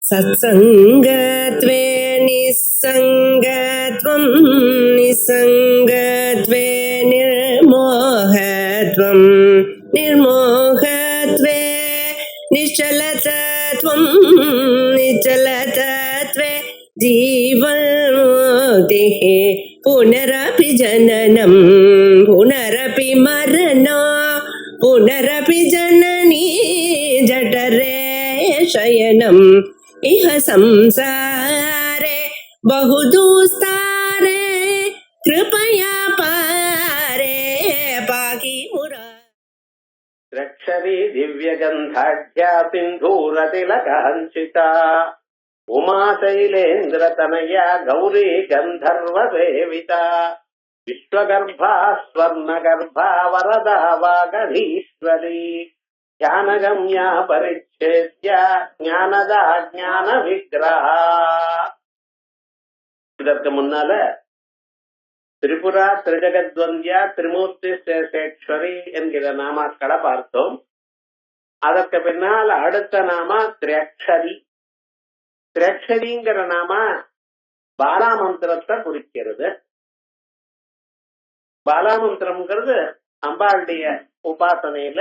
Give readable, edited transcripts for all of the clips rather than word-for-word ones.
सत्सङ्गत्वे निस्सङ्गत्वं निस्सङ्गत्वे निर्मोहत्वं निर्मोहत्वे निश्चलतत्वं निश्चलतत्वे जीवन्मुक्तिः पुनरपि जननं पुनरपि मरणं पुनरपि जननी जठरे शयनम् इह संसारे बहुदुस्तारे कृपया पारे पाहि मुरा रक्षरी दिव्यगन्धाढ्या सिन्धूरतिलकाञ्चिता उमाशैलेन्द्रतनया गौरी गन्धर्वसेविता विश्वगर्भा स्वर्णगर्भा वरदा वागधीश्वरी ஞானகம்யா பரிச்சேத்யா ஞானதா ஞான விக்கிரஹா. இதற்கு முன்னால திரிபுரா திரிஜகத்வந்தியா திரிமூர்த்தி சேஷேஸ்வரி என்கிற நாமாக்களை பார்த்தோம். அதற்கு பின்னால் அடுத்த நாம திரேக்ஷரி. திரேக்ஷரிங்கிற நாம பாலாமந்திரத்தை குறிக்கிறது. பாலாமந்திரம்ங்கிறது அம்பாளுடைய உபாசனையில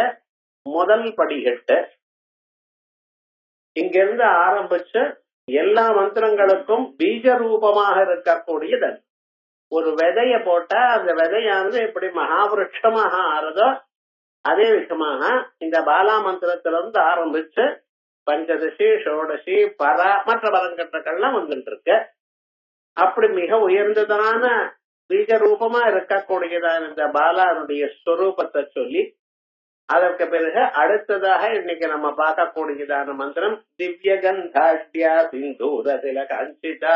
முதல் படிகட்டு. இங்கிருந்து ஆரம்பிச்ச எல்லா மந்திரங்களுக்கும் பீஜ ரூபமாக இருக்கக்கூடியது. ஒரு விதைய போட்டா அந்த விதையானது எப்படி மகாவிருட்சமாக ஆறுதோ அதே விதமாக இந்த பாலா மந்திரத்திலிருந்து ஆரம்பிச்சு பஞ்சதசி ஷோடசி பரா மற்ற பரங்கட்டங்கள்லாம் வந்துட்டு இருக்கு. அப்படி மிக உயர்ந்ததான பீஜ ரூபமா இருக்கக்கூடியதான இந்த பாலானுடைய ஸ்வரூபத்தை சொல்லி அதற்கு பிறகு அடுத்ததாக இன்னைக்கு நம்ம பார்க்கக்கூடியதான மந்திரம் திவ்யகந்தாட்யா சிந்தூரதில காஞ்சிதா.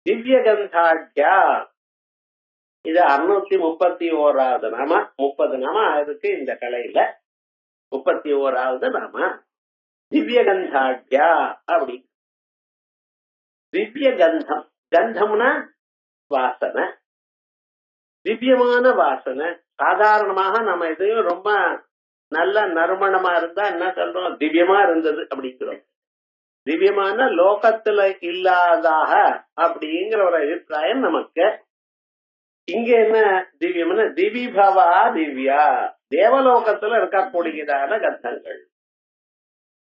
திவ்யகந்தாட்யா இது 631வது நாம. 30 நாம இருக்கு இந்த கலையில. 31வது நாம திவ்யகந்தாட்யா. அப்படி திவ்ய கந்தம், கந்தம்னா வாசனை, திவ்யமான வாசனை. சாதாரணமாக நம்ம எதையும் ரொம்ப நல்ல நறுமணமா இருந்தா என்ன சொல்றோம், திவ்யமா இருந்தது அப்படிங்கிறோம். திவ்யமான லோகத்துல இல்லாதாக அப்படிங்கிற ஒரு அபிப்பிராயம் நமக்கு. இங்க என்ன திவ்யம்னா திவிபவா திவ்யா, தேவலோகத்துல இருக்கக்கூடியதான கந்தங்கள்.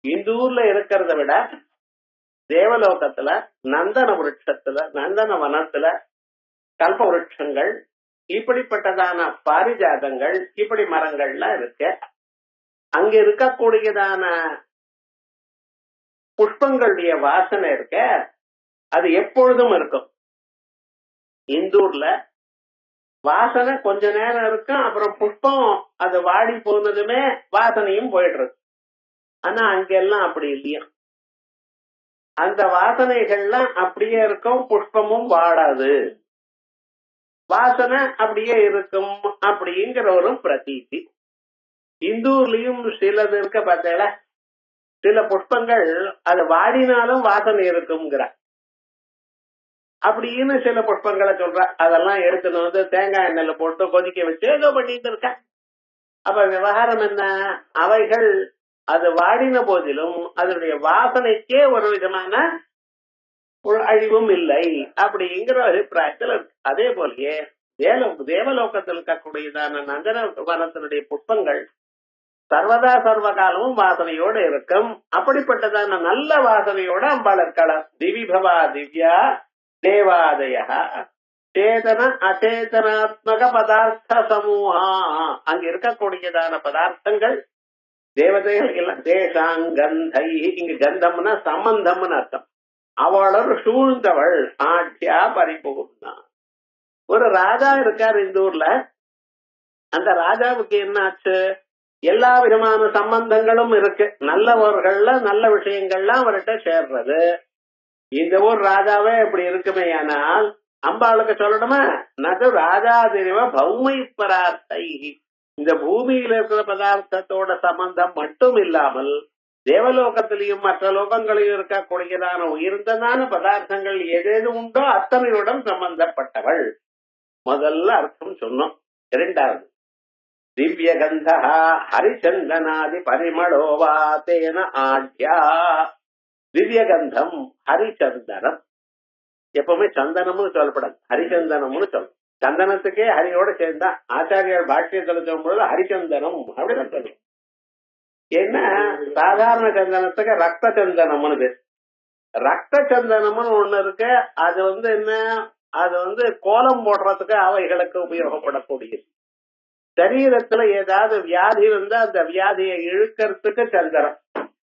இந்த ஊர்ல இருக்கிறத விட தேவலோகத்துல நந்தன விருட்சத்துல நந்தன வனத்துல கல்ப விருட்சங்கள் இப்படிப்பட்டதான பாரிஜாதங்கள் இப்படி மரங்கள்லாம் இருக்கு. அங்க இருக்கக்கூடியதான புஷ்பங்களுடைய வாசனை இருக்க அது எப்பொழுதும் இருக்கும். இந்தூர்ல வாசனை கொஞ்ச நேரம் இருக்கும், அப்புறம் புஷ்பம் அது வாடி போனதுமே வாசனையும் போயிடுறது. ஆனா அங்கெல்லாம் அப்படி இல்லையா, அந்த வாசனைகள்லாம் அப்படியே இருக்கும், புஷ்பமும் வாடாது, வாசனை அப்படியே இருக்கும் அப்படிங்கிற ஒரு பிரதீதி. இந்தூர்லயும் சிலது இருக்க பார்த்தல, சில புஷ்பங்கள் அது வாடினாலும் வாசனை இருக்குங்கிற அப்படின்னு சில புஷ்பங்களை சொல்ற. அதெல்லாம் எடுத்துன்னு வந்து தேங்காய் எண்ணெயில போட்டு கொதிக்க வச்சு ஏதோ பண்ணிட்டு இருக்க. அப்ப விவகாரம் என்ன, அவைகள் அது வாடின போதிலும் அதனுடைய வாசனைக்கே ஒரு விதமான ஒரு அழிவும் இல்லை அப்படிங்கிற அபிப்பிராயத்தில் இருக்கு. அதே போலயே தேவலோகத்தில் இருக்கக்கூடியதான நந்தன வனத்தினுடைய புஷ்பங்கள் சர்வதா சர்வ காலமும் வாசனையோடு இருக்கும். அப்படிப்பட்டதான நல்ல வாசனையோட அம்பாள் இருக்கலாம். திவிபவா திவ்யா தேவாதய சேதன அச்சேதனாத்மக பதார்த்த சமூகா. அங்க இருக்கக்கூடியதான பதார்த்தங்கள் தேவதைகள் எல்லாம் தேசாங்கந்தை. இங்க கந்தம்னா சம்பந்தம்னு அர்த்தம். அவளோட சூழ்ந்தவள் ஆட்சியா பரிபூர்ணா. ஒரு ராஜா இருக்கார் இந்த ஊர்ல. அந்த ராஜாவுக்கு என்ன ஆச்சு, எல்லா விதமான சம்பந்தங்களும் இருக்கு. நல்லவர்கள்ல நல்ல விஷயங்கள்லாம் அவர்கிட்ட சேர்றது. இந்த ஊர் ராஜாவே இப்படி இருக்குமே, ஆனால் அம்பாளுக்கு சொல்லணுமா, நது ராஜா தெரிவ பௌமை பரார்த்தை. இந்த பூமியில இருக்கிற பதார்த்தத்தோட சம்பந்தம் மட்டும் இல்லாமல் தேவலோகத்திலையும் மற்ற லோகங்களையும் இருக்கக்கூடியதான உயர்ந்ததான பதார்த்தங்கள் எதேது உண்டோ அத்தனையுடன் சம்பந்தப்பட்டவள். முதல்ல அர்த்தம் சொன்னோம். இரண்டாவது திவ்யகந்தா ஹரிச்சந்தனாதி பரிமளோவா தேன ஆட்யா. திவ்ய கந்தம் ஹரிச்சந்தனம். எப்பவுமே சந்தனம்னு சொல்லப்படாது, ஹரிச்சந்தனம்னு சொல்லணும். சந்தனத்துக்கே ஹரியோட சேர்ந்தா ஆச்சாரியார் பாஷ்யத்துல சொல்லும்போது ஹரிச்சந்தனம் அப்படின்னு சொல்லணும். ஏன்னா சாதாரண சந்தனத்துக்கு ரத்த சந்தனம்னு பேர். ரத்த சந்தனம்னு ஒண்ணு இருக்கு. அது என்ன, அது கோலம் போடுறதுக்கு அவைகளுக்கு உபயோகப்படக்கூடியது. சரீரத்துல ஏதாவது வியாதி இருந்தா அந்த வியாதியை இழுக்கிறதுக்கு சந்தனம்.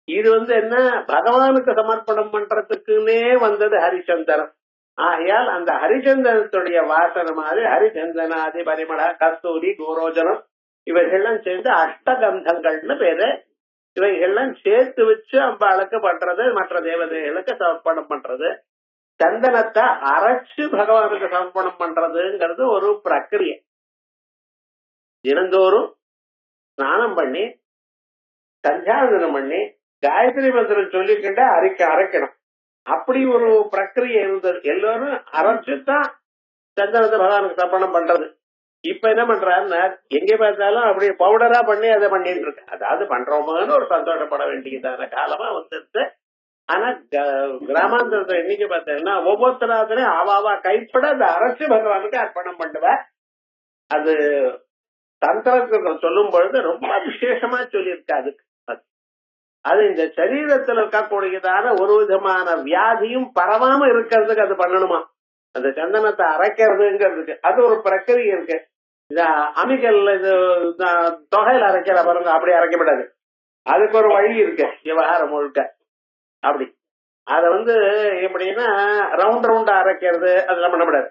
இது என்ன, பகவானுக்கு சமர்ப்பணம் பண்றதுக்குன்னே வந்தது ஹரிச்சந்தனம். ஆகையால் அந்த ஹரிச்சந்தனத்துடைய வாசனை மாதிரி ஹரிச்சந்தனாதி பரிமள கஸ்தூரி கோரோஜனம் இவைகள்லாம் சேர்ந்து அஷ்டகந்தங்கள்னு பேரு. இவைகள்லாம் சேர்த்து வச்சு அம்பாளுக்கு பண்றது, மற்ற தேவதைகளுக்கு சமர்ப்பணம் பண்றது. சந்தனத்தை அரைச்சு பகவானுக்கு சமர்ப்பணம் பண்றதுங்கிறது ஒரு பிரக்கிரியை. தினந்தோறும் ஸ்நானம் பண்ணி சந்தியாவந்தனம் பண்ணி காயத்ரி மந்திரம் சொல்லிக்கிட்ட அரைக்கணும். அப்படி ஒரு பிரக்கிரியை இருந்தது. எல்லாரும் அரைச்சுதான் சந்தனத்தை பகவானுக்கு சமர்ப்பணம் பண்றது. இப்ப என்ன பண்றாருன்னா எங்க பார்த்தாலும் அப்படியே பவுடரா பண்ணி அதை பண்ணிட்டு இருக்கு. அதாவது பண்றோமான்னு ஒரு சந்தோஷப்பட வேண்டியதான காலமா வந்துருச்சு. ஆனா கிராமாந்தரத்தை இன்னைக்கு பார்த்தீங்கன்னா ஒவ்வொருத்தராத்திரையும் அவாவா கைப்பட அதை அரைச்சு பகவானுக்கு அர்ப்பணம் பண்ணுவேன். அது தந்திரத்தை சொல்லும் பொழுது ரொம்ப விசேஷமா சொல்லியிருக்காது. அது இந்த சரீரத்தில் இருக்கக்கூடியதான ஒரு விதமான வியாதியும் பரவாம இருக்கிறதுக்கு அது பண்ணணுமா. அந்த சந்தனத்தை அரைக்கிறதுங்கிறதுக்கு அது ஒரு பிரக்கிரியை இருக்கு. இந்த அமிகல் இது தொகையில அரைக்கிற பாருங்க, அப்படி அரைக்கப்படாது. அதுக்கு ஒரு வழி இருக்கு விவகாரம் முழுக்க. அப்படி அத எப்படின்னா ரவுண்டா அரைக்கிறது அதெல்லாம் பண்ணக்கூடாது.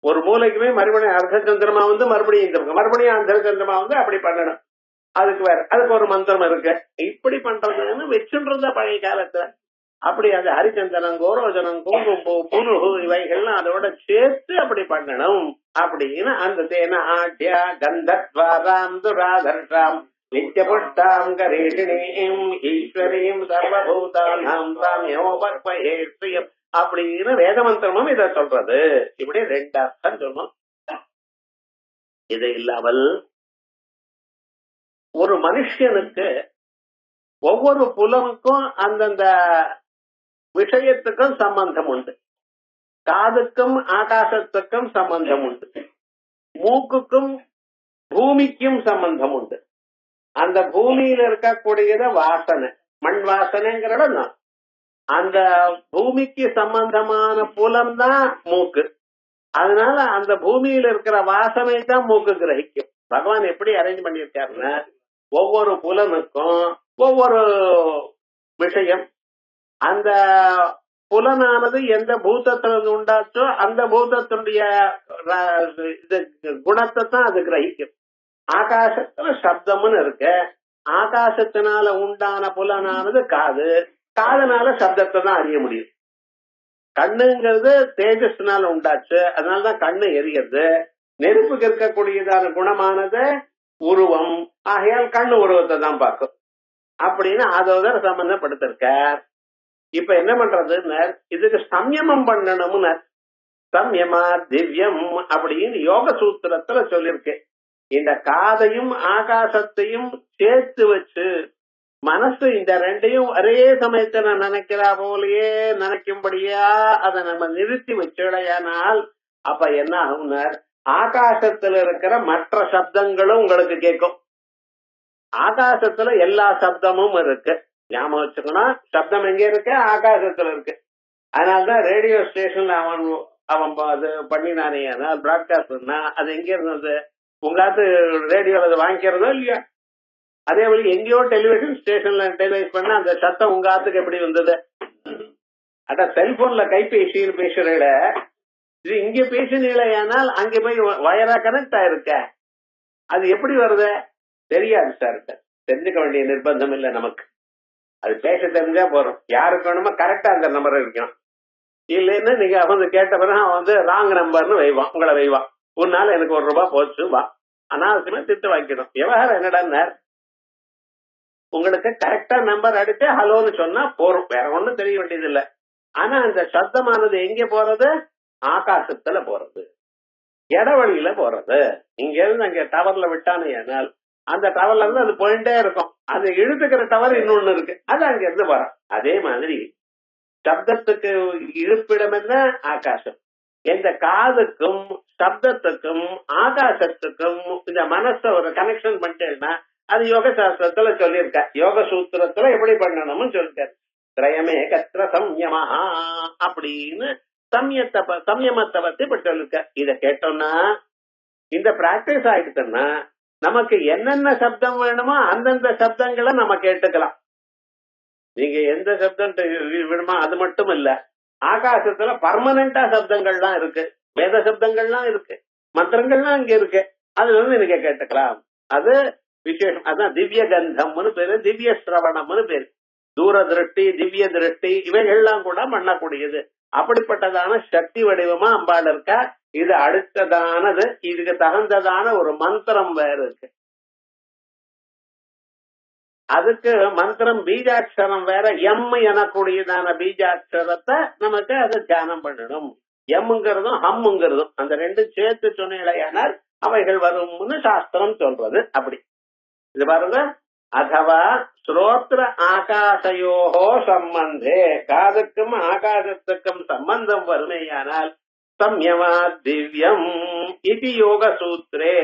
ஒரு மூளைக்குமே மறுபடியும் அர்த்த சந்திரமா மறுபடியும் அர்த்த சந்திரமா அப்படி பண்ணணும். அதுக்கு ஒரு மந்திரம் இருக்கு. இப்படி பண்றதுன்னு வச்சுன்றத பழைய காலத்துல. அப்படி அது ஹரிச்சந்தனம், கோரோஜனம், குங்கும்பூ, புனுகு இவைகள்லாம் அதோட சேர்த்து அப்படி பண்ணணும் அப்படின்னு அந்த தேன ஆட்யா கந்தத்வாராம் துராதர்ஷாம் நித்யபுஷ்டாம் கரேஷிணீம் ஈஸ்வரீம் சர்வபூதானாம் சாமியோபர்பயேஸ்வயம் அப்படின்னு வேத மந்திரமும் இத சொல்றது. இப்படி ரெண்டு அர்த்தம் சொல்லணும். இது இல்லாமல் ஒரு மனுஷனுக்கு ஒவ்வொரு புலனுக்கும் அந்தந்த விஷயத்துக்கும் சம்பந்தம் உண்டு. காதுக்கும் ஆகாசத்துக்கும் சம்பந்தம் உண்டு. மூக்குக்கும் பூமிக்கும் சம்பந்தம் உண்டு. அந்த பூமியில இருக்கக்கூடியத வாசனை, மண் வாசனைங்கிறத அந்த பூமிக்கு சம்பந்தமான புலம் தான் மூக்கு. அதனால அந்த பூமியில இருக்கிற வாசனை தான் மூக்கு கிரகிக்கும். பகவான் எப்படி அரேஞ்ச் பண்ணியிருக்காருன்னா ஒவ்வொரு புலனுக்கும் ஒவ்வொரு விஷயம். அந்த புலனானது எந்த பூதத்திலிருந்து உண்டாச்சோ அந்த பூதத்தினுடைய குணத்தை தான் அது கிரகிக்கும். ஆகாசத்துல சப்தம்னு இருக்கு. ஆகாசத்தினால உண்டான புலனானது காது. காதனால சப்தத்தை தான் அறிய முடியும். கண்ணுங்கிறது தேஜஸ்னால உண்டாச்சு, அதனாலதான் கண்ணு எரிகிறது. நெருப்புக்கு இருக்கக்கூடியதான குணமானது உருவம். ஆகையால் கண்ணு உருவத்தை தான் பார்க்கும் அப்படின்னு அதோட சம்பந்தப்படுத்திருக்கார். இப்ப என்ன பண்றதுன்னு இதுக்கு சம்யமம் பண்ணணும்னு சம்யமா திவ்யம் அப்படின்னு யோக சூத்திரத்துல சொல்லிருக்கு. இந்த காதையும் ஆகாசத்தையும் சேர்த்து வச்சு மனசு இந்த ரெண்டையும் ஒரே சமயத்துல நினைக்கிறா போலயே நினைக்கும்படியா அதை நம்ம நிறுத்தி வச்சுடையானால் அப்ப என்ன ஆகும்னா ஆகாசத்துல இருக்கிற மற்ற சப்தங்களும் உங்களுக்கு கேட்கும். ஆகாசத்துல எல்லா சப்தமும் இருக்கு. ஞாபகம் வச்சுக்கணும், சப்தம் எங்க இருக்கு? ஆகாசத்துல இருக்கு. அதனாலதான் ரேடியோ ஸ்டேஷன்ல அவன் அது பண்ணினானே பிராட்காஸ்ட் பண்ணா அது எங்க இருந்தது? உங்காத்து ரேடியோல அதை வாங்கிக்கிறதோ இல்லையா? அதே வழி எங்கேயோ டெலிவிஷன் ஸ்டேஷன்ல டெலிவைஸ் பண்ண அந்த சத்தம் உங்க ஆத்துக்கு எப்படி வந்தது? அதான் செல்போன்ல கைபேசின்னு பேசுறத இது இங்க பேசினால் அங்க போய் வயரா கனெக்ட் ஆயிருக்க. அது எப்படி வருது தெரியாது சார். தெரிஞ்சுக்க வேண்டிய நிர்பந்தம் இல்லை நமக்கு. அது பேச தெரிஞ்சா போறோம். யாருக்கு வேணுமோ கரெக்டா அந்த நம்பர் இருக்கணும். இல்லைன்னு நீங்க கேட்ட பிறகு அவன் ராங் நம்பர்னு வைவான், உங்களை வைவான். ஒரு நாள் எனக்கு ₹1 போச்சு வா அனாவசியமா திட்டு வாங்கிக்கணும். விவகாரம் என்னடா, உங்களுக்கு கரெக்டா நம்பர் அடிச்சு ஹலோன்னு சொன்னா போறோம், வேற ஒண்ணும் தெரிய வேண்டியது இல்ல. ஆனா அந்த சத்தமானது எங்க போறது? ஆகாசத்துல போறது, இடவழியில போறது. இங்க இருந்து அங்க டவர்ல விட்டானே ஏனால் அந்த டவர்ல இருந்து அது போயிட்டே இருக்கும். அது இழுத்துக்கிற டவர் இன்னொன்னு இருக்கு, அது அங்க இருந்து வரும். அதே மாதிரி சப்தத்துக்கு இருப்பிடம் என்ன? ஆகாசம். இந்த காதுக்கும் சப்தத்துக்கும் ஆகாசத்துக்கும் இந்த மனச ஒரு கனெக்ஷன் பண்ணிட்டேன்னா அது யோக சாஸ்திரத்துல சொல்லியிருக்க. யோக சூத்திரத்துல எப்படி பண்ணணும்னு சொல்லிருக்காரு. திரயமே கத்திர சம்யமா அப்படின்னு சம்யமத்தை பத்தி இப்ப சொல்லிருக்க. இத கேட்டோம்னா இந்த பிராக்டிஸ் ஆயிடுச்சுன்னா நமக்கு என்னென்ன சப்தம் வேணுமோ அந்தந்த சப்தங்களை நம்ம கேட்டுக்கலாம். நீங்க எந்த சப்தம் வேணுமோ அது மட்டும் இல்ல, ஆகாசத்துல பர்மனண்டா சப்தங்கள்லாம் இருக்கு, வேத சப்தங்கள்லாம் இருக்கு, மந்திரங்கள்லாம் இங்க இருக்கு. அதுல இருந்து நீங்க கேட்டுக்கலாம். அது விசேஷம். அதான் திவ்ய கந்தம்னு பேரு, திவ்ய சிரவணம்னு பேரு. தூர திருஷ்டி, திவ்ய திருஷ்டி இவைகள்லாம் கூட பண்ணக்கூடியது. அப்படிப்பட்டதான சக்தி வடிவமா அம்பாள் இருக்கா. இது அடுத்ததானது, இதுக்கு தகுந்ததான ஒரு மந்திரம் வேற இருக்கு. அதுக்கு மந்திரம் பீஜாட்சரம் வேற. எம் எனக்கூடியதான பீஜாட்சரத்தை நமக்கு அதை தியானம் பண்ணணும். எம்ங்கிறதும் ஹம்ங்கிறதும் அந்த ரெண்டும் சேர்த்து சொன்னால் அவைகள் வரும்னு சாஸ்திரம் சொல்றது. அப்படி இது பாருங்க. அதவா ஸ்ரோத்ர ஆகாசயோகோ சம்பந்தே, காதுக்கும் ஆகாசத்துக்கும் சம்பந்தம் வருமேயானால் சம்யமா திவ்யம் இது யோக சூத்ரே,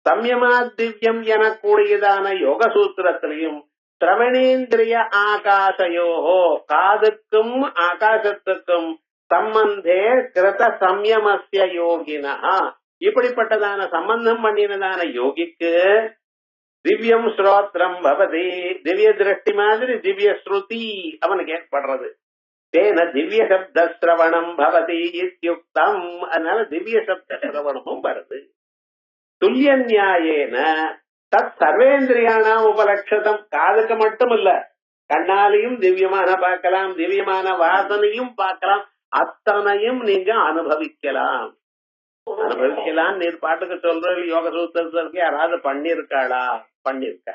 சம்யமா திவ்யம் எனக்கூடியதான யோக சூத்திரத்திலையும் சிரவணேந்திரிய ஆகாசயோகோ, காதுக்கும் ஆகாசத்துக்கும் சம்பந்தே கிருத சம்யமஸ்ய யோகினா, இப்படிப்பட்டதான சம்பந்தம் பண்ணினதான யோகிக்கு திவ்யம் ஸ்ரோத்ரம் பவதி, திவ்ய திருஷ்டி மாதிரி திவ்ய ஸ்ருதி அவனுக்கு ஏற்படுறது. தேன திவ்ய சப்த சிரவணம் பவதி இத்யுக்தம், அதனால திவ்ய சப்த சிரவணமும் வருது. துல்லிய நியாயேன தத் சர்வேந்திரியானாம் உபலட்சதம், காதுக்கு மட்டும் இல்ல கண்ணாலையும் திவ்யமான பார்க்கலாம், திவ்யமான வாசனையும் பார்க்கலாம், அத்தனையும் நீங்க அனுபவிக்கலாம். நீர் பாட்டுக்கு சொல்ற யோக சூத்திரத்திற்கு யாராவது பண்ணிருக்காளா? பண்ணிருக்கா.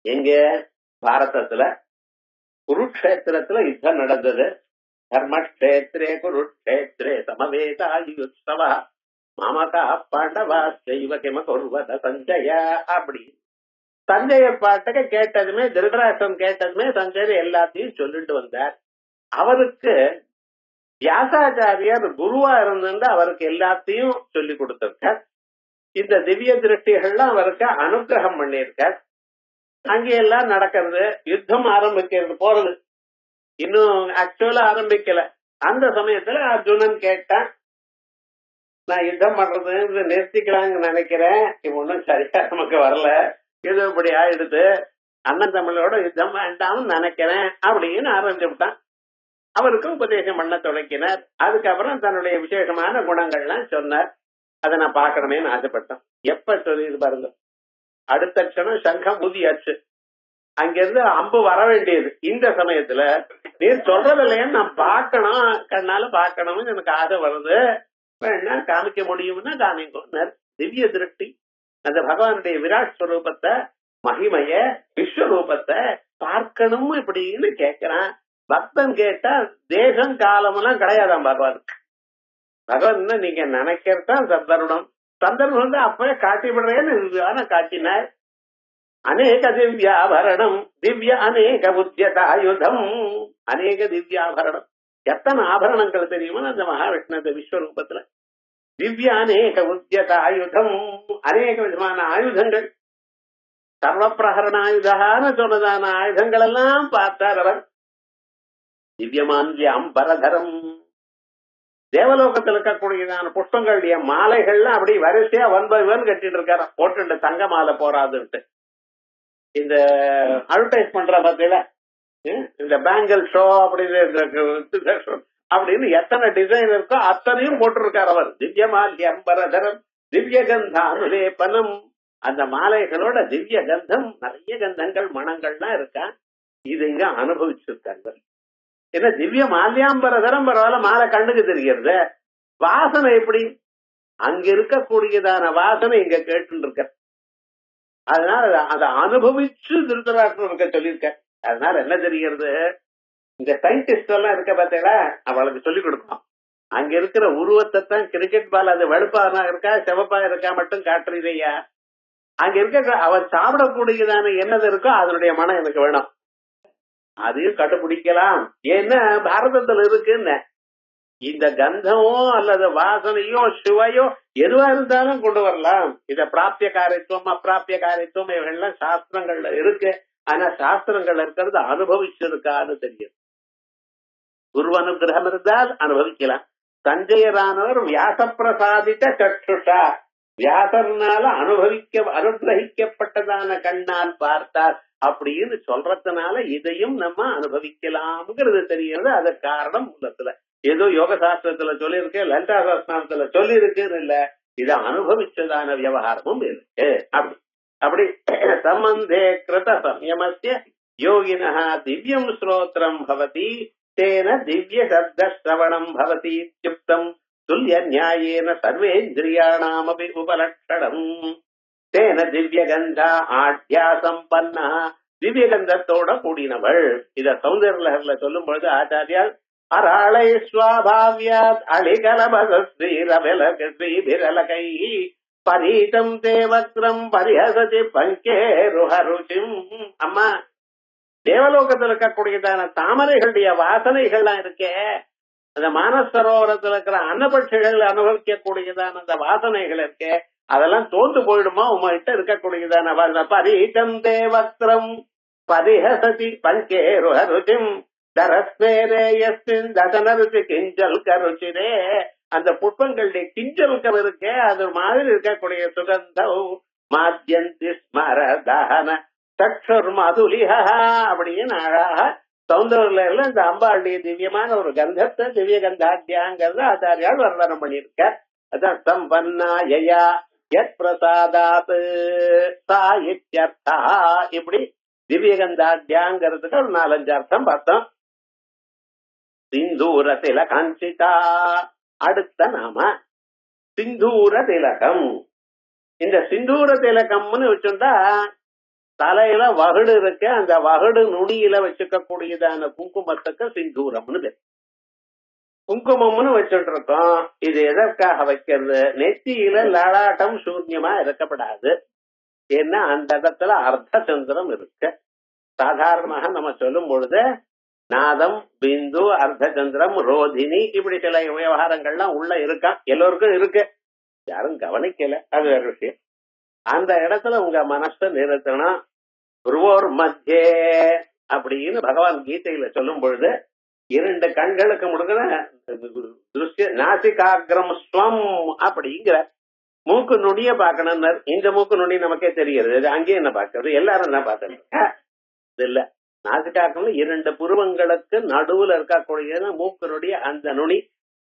எங்க பாரதத்துல குருக்ஷேத்திரத்துல யுத்தம் நடந்தது. தர்மக்ஷேத்ரே குருக்ஷேத்ரே சமவேதாயுத்சவ மாமகா பாண்டவா செய்வ கிம குர்வத சஞ்சய. அப்படி சஞ்சயர் பாட்டுக்கு கேட்டதுமே, திருதராஷ்டிரன் கேட்டதுமே சஞ்சயர் எல்லாத்தையும் சொல்லிட்டு வந்தார். அவருக்கு வியாசாச்சாரியார் குருவா இருந்து அவருக்கு எல்லாத்தையும் சொல்லி கொடுத்திருக்கார். இந்த திவ்ய திருஷ்டிகள்லாம் அவருக்கு அனுகிரகம் பண்ணியிருக்கார். அங்கெல்லாம் நடக்கிறது, யுத்தம் ஆரம்பிக்கிறது போறது, இன்னும் ஆக்சுவலா ஆரம்பிக்கல. அந்த சமயத்துல அர்ஜுனன் கேட்டான், நான் யுத்தம் பண்றது நிறுத்திக்கலாம்னு நினைக்கிறேன், இவ ஒன்னும் சரியா நமக்கு வரல, இது இப்படி ஆயிடுது, அண்ணன் தமிழோட யுத்தம் வேண்டாம்னு நினைக்கிறேன் அப்படின்னு ஆரம்பிச்சு விட்டான். அவருக்கு உபதேசம் பண்ண தொடங்கினார். அதுக்கப்புறம் தன்னுடைய விசேஷமான குணங்கள்லாம் சொன்னார். அதை நான் பார்க்கணுமேன்னு ஆசைப்பட்டேன். எப்ப சொல்லிது பாருங்க, அடுத்த க்ஷணம் சங்கம் ஊதியாச்சு, அங்கிருந்து அம்பு வர வேண்டியது. இந்த சமயத்துல நீர் சொல்றது இல்லைன்னு நான் பார்க்கணும், கண்ணால பார்க்கணும்னு எனக்கு ஆசை வருது, வேணா காமிக்க முடியும்னா காமிக்கும். திவ்ய திருஷ்டி, அந்த பகவானுடைய விராட் ஸ்வரூபத்தை, மகிமைய, விஸ்வரூபத்தை பார்க்கணும் இப்படின்னு கேட்கிறான். பக்தன் கேட்டா தேசம் காலம் எல்லாம் கிடையாதான் பகவானுக்கு. பகவான் நீங்க நினைக்கிறதான் சந்தர்ப்பம், சந்தர்ப்பம் வந்து அப்பவே காட்டி விடுறேன்னு காட்டினார். அநேக திவ்யாபரணம் திவ்ய அநேக உத்யதாயுதம், அநேக திவ்யாபரணம், எத்தனை ஆபரணங்கள் தெரியுமா அந்த மகாவிஷ்ணு விஸ்வரூபத்துல. திவ்ய அநேக உத்யதாயுதம், அநேக விதமான ஆயுதங்கள், சர்வப்பிரகரண ஆயுதான்னு சொன்னதான ஆயுதங்கள் எல்லாம் பார்த்தார் அவர். திவ்யமான்வியம் பரதரம், தேவலோகத்தில் இருக்கக்கூடியதான புஷ்பங்களுடைய மாலைகள்லாம் அப்படி வரிசையா 1 by 1 கட்டிட்டு இருக்காரு, போட்டு தங்க மாலை போறாதுன்ட்டு. இந்த அட்வர்டைஸ் பண்ற பத்தியில இந்த பேங்கிள் ஷோ அப்படின்னு எத்தனை டிசைன் இருக்கோ அத்தனையும் போட்டிருக்காரு அவர். திவ்யமால்யம் பரதரம் திவ்ய கந்தானுலேபனம், அந்த மாலைகளோட திவ்ய கந்தம், நிறைய கந்தங்கள் மனங்கள்லாம் இருக்கா. இது இங்க அனுபவிச்சிருக்காங்க. ஏன்னா திவ்ய மால்யாம்பரதரம் பரவாயில்ல, மாலை கண்ணுக்கு தெரிகிறது, வாசனை எப்படி அங்க இருக்கக்கூடியதான வாசனை இங்க கேட்டு இருக்க. அதனால அதை அனுபவிச்சு திருத்தராஷ்டிரம் இருக்க சொல்லியிருக்க. அதனால என்ன தெரிகிறது, இந்த சயின்டிஸ்ட் எல்லாம் இருக்க பார்த்தீங்களா, அவளுக்கு சொல்லிக் கொடுக்கணும். அங்க இருக்கிற உருவத்தை தான் கிரிக்கெட் பால் அது வெளுப்பா இருக்கா சிவப்பா இருக்கா மட்டும் காட்டுறீதையா, அங்க இருக்க அவர் சாப்பிடக்கூடியதான என்னது இருக்கோ அதனுடைய மனம் எனக்கு வேணும். அதையும் கண்டுபிடிக்கலாம். ஏன்னா பாரதத்துல இருக்குன்னு இந்த கந்தமோ அல்லது வாசனையோ சுவையோ எதுவா இருந்தாலும் கொண்டு வரலாம். இத பிராப்திய காரியத்துவம் அப்பிராப்திய காரியத்துவம் இவைகள்லாம் சாஸ்திரங்கள்ல இருக்கு. ஆனா சாஸ்திரங்கள் இருக்கிறது அனுபவிச்சிருக்கான்னு தெரியும். குரு அனுகிரகம் இருந்தால் அனுபவிக்கலாம். சஞ்சயரானவர் வியாச பிரசாதித்த சற்றுஷா, வியாசர்னால அனுகிரகிக்கப்பட்டதான கண்ணால் பார்த்தார் அப்படின்னு சொல்றதுனால இதையும் நம்ம அனுபவிக்கலாம்ங்கிறது தெரியுது. அது காரணம் மூலத்துல ஏதோ யோக சாஸ்திரத்துல சொல்லியிருக்கு, லலிதா சாஸ்திரத்துல சொல்லி இருக்குன்னு இல்ல, இதை அனுபவிச்சதான விவகாரமும் இருக்கு. அப்படி சம்பந்தே கிருத சம்யமஸ்ய யோகினஹ திவ்யம் ஸ்ரோத்ரம் பவதி தேன திவ்ய சப்த ஸ்ரவணம் பவதி இத்யுக்தம் துல்லிய நியாயேன சர்வேந்திரியாணாமபி உபலக்ஷணம். தேன திவ்ய கந்தா ஆட்யா சம்பன்னா, திவ்ய கந்தத்தோட கூடினவள். இத சௌந்தர்யலஹர்ல சொல்லும் பொழுது ஆச்சாரியால் அராளை ஸ்வாபாவ்யாத் அலிகலபக ஸ்ரீரபலக ஸ்ரீபிரலகை பரீதம் தேவக்ரம் பரிஹசதி பங்கேருஹருச்சிம். அம்மா, தேவலோகத்தில் இருக்கக்கூடியதான தாமரைகளுடைய வாசனைகள்லாம் இருக்கே, அந்த மானசரோவரத்தில் இருக்கிற அன்னபட்சிகள் அனுபவிக்கக்கூடியதான அந்த வாசனைகள் இருக்கே, அதெல்லாம் தோந்து போயிடுமா உங்ககிட்ட இருக்கக்கூடியதான பரீதம் தேவக்ரம் பரிஹசதி பங்கேருஹருச்சிம் தரஸ்மேரேயஸ்மின் தசனருச்சி கிஞ்சல் கருச்சிரே. அந்த புஷ்பங்களுடைய கிஞ்சல்கள் இருக்கே, அது மாதிரி இருக்கக்கூடிய சுகந்தம் மாத்யந்தி ஸ்மரதஹன சக்ஷுர் மதுலிஹா அப்படின்னு அழகா சௌந்தர்யில இந்த அம்பாளுடைய திவ்யமான ஒரு கந்தத்தை திவ்ய கந்தாத்தியாங்கிறத ஆச்சாரியால் வர்ணனம் பண்ணியிருக்க. அதான் சம்பன்னாயா யத் பிரசாதாத் சா இத்யர்த்தா. இப்படி திவ்ய கந்தாத்தியாங்கிறதுக்கு ஒரு 4-5 அர்த்தம் பார்த்தோம். சிந்தூர திலகாஞ்சிதா. அடுத்த நாம சிந்தூர திலகம். இந்த சிந்தூர திலகம்னு வச்சுட்டா தலையில வகுடு இருக்க, அந்த வகுடு நுனியில வச்சுக்க கூடியதான குங்குமத்துக்கு சிந்தூரம்னு பேர். குங்குமம்னு வச்சுட்டு இருக்கோம். இது எதற்காக வைக்கிறது? நெத்தியில லலாட்டம் சூன்யமா இருக்கப்படாது. ஏன்னா அந்த இடத்துல அர்த்த சந்திரம் இருக்கு. சாதாரணமாக நம்ம சொல்லும் பொழுது நாதம், பிந்து, அர்த்த சந்திரம், ரோதினி இப்படி சில விவகாரங்கள்லாம் உள்ள இருக்கா. எல்லோருக்கும் இருக்கு, யாரும் கவனிக்கல, அது வேற விஷயம். அந்த இடத்துல உங்க மனசை நிறுத்தணும். புருவோர் மத்தியே அப்படின்னு பகவான் கீதையில சொல்லும் பொழுது 2 கண்களுக்கு முடுக்கிற திருஷ்ய நாசிகாகிரம் ஸ்வம் அப்படிங்கிற மூக்கு நுடிய பாக்கணும். இந்த மூக்கு நுடி நமக்கே தெரிகிறது, அங்கேயே என்ன பாக்குறது, எல்லாரும் தான் பார்த்துட்டு இல்ல. நாசிகாகிரம் 2 புருவங்களுக்கு நடுவுல இருக்கக்கூடிய மூக்கனுடைய அந்த நுனி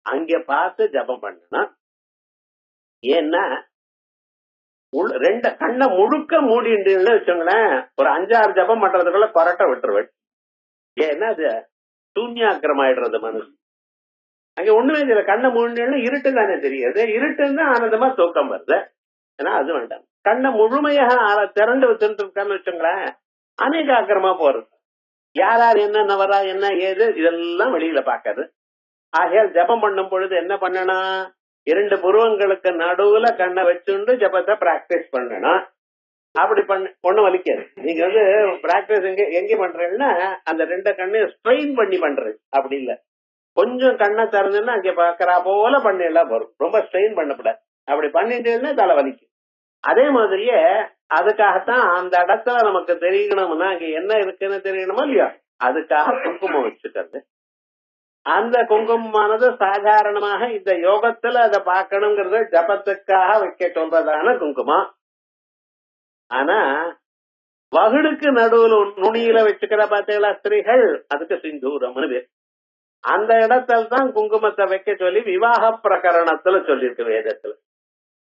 அங்க பார்த்து ஜபம் பண்ணணும். ஏன்னா 2 கண்ணை முழுக்க மூடின்னு வச்சுங்களேன், ஒரு 5-6 ஜபம் பண்றதுக்குள்ள கொரட்டை விட்டுருவேன். ஏன்னா அது சூன்யாக்கிரம் ஆயிடுறது மனசு. அங்க ஒண்ணுமே தெரியல, கண்ணை மூடின்னு இருட்டு தானே தெரியுது. இருட்டுன்னு ஆனந்தமா தூக்கம் வருது. ஏன்னா அது வேண்டாம். கண்ணை முழுமையாக திறந்து வச்சுட்டு இருக்கான்னு வச்சுங்களேன், அநேகாக்கிரமா போறது. யார் என்னென்ன வரா என்ன ஏது இதெல்லாம் வெளியில பாக்காது. ஆகையால் ஜபம் பண்ணும் பொழுது என்ன பண்ணணும்? 2 புருவங்களுக்கு நடுவுல கண்ணை வச்சுண்டு ஜபத்தை பிராக்டிஸ் பண்ணணும். அப்படி பொண்ணு வலிக்காது. நீங்க பிராக்டிஸ் எங்க பண்றீங்கன்னா அந்த 2 கண்ணையும் ஸ்ட்ரெயின் பண்ணி பண்றது. அப்படி இல்ல, கொஞ்சம் கண்ணை திறந்துன்னா அங்க பாக்குறா போல பண்ணிடலாம் வரும். ரொம்ப ஸ்ட்ரெயின் பண்ணக்கூடாது. அப்படி பண்ணிட்டேன்னா தலை வலிக்கும். அதே மாதிரியே அதுக்காகத்தான் அந்த இடத்துல நமக்கு தெரியணும்னா அங்க என்ன இருக்குன்னு தெரியணுமா இல்லையா, அதுக்காக குங்குமம் வச்சுக்கிறது. அந்த குங்குமமானது சாதாரணமாக இந்த யோகத்துல அதை பார்க்கணுங்கிறத ஜபத்துக்காக வைக்க சொல்றதான குங்குமம். ஆனா வகுடுக்கு நடுவுல நுனியில வச்சுக்கிற பார்த்தீங்களா ஸ்திரீகள், அதுக்கு சிந்தூரம்னு பேர். அந்த இடத்துல தான் குங்குமத்தை வைக்க சொல்லி விவாக பிரகரணத்துல சொல்லியிருக்கு வேதத்துல.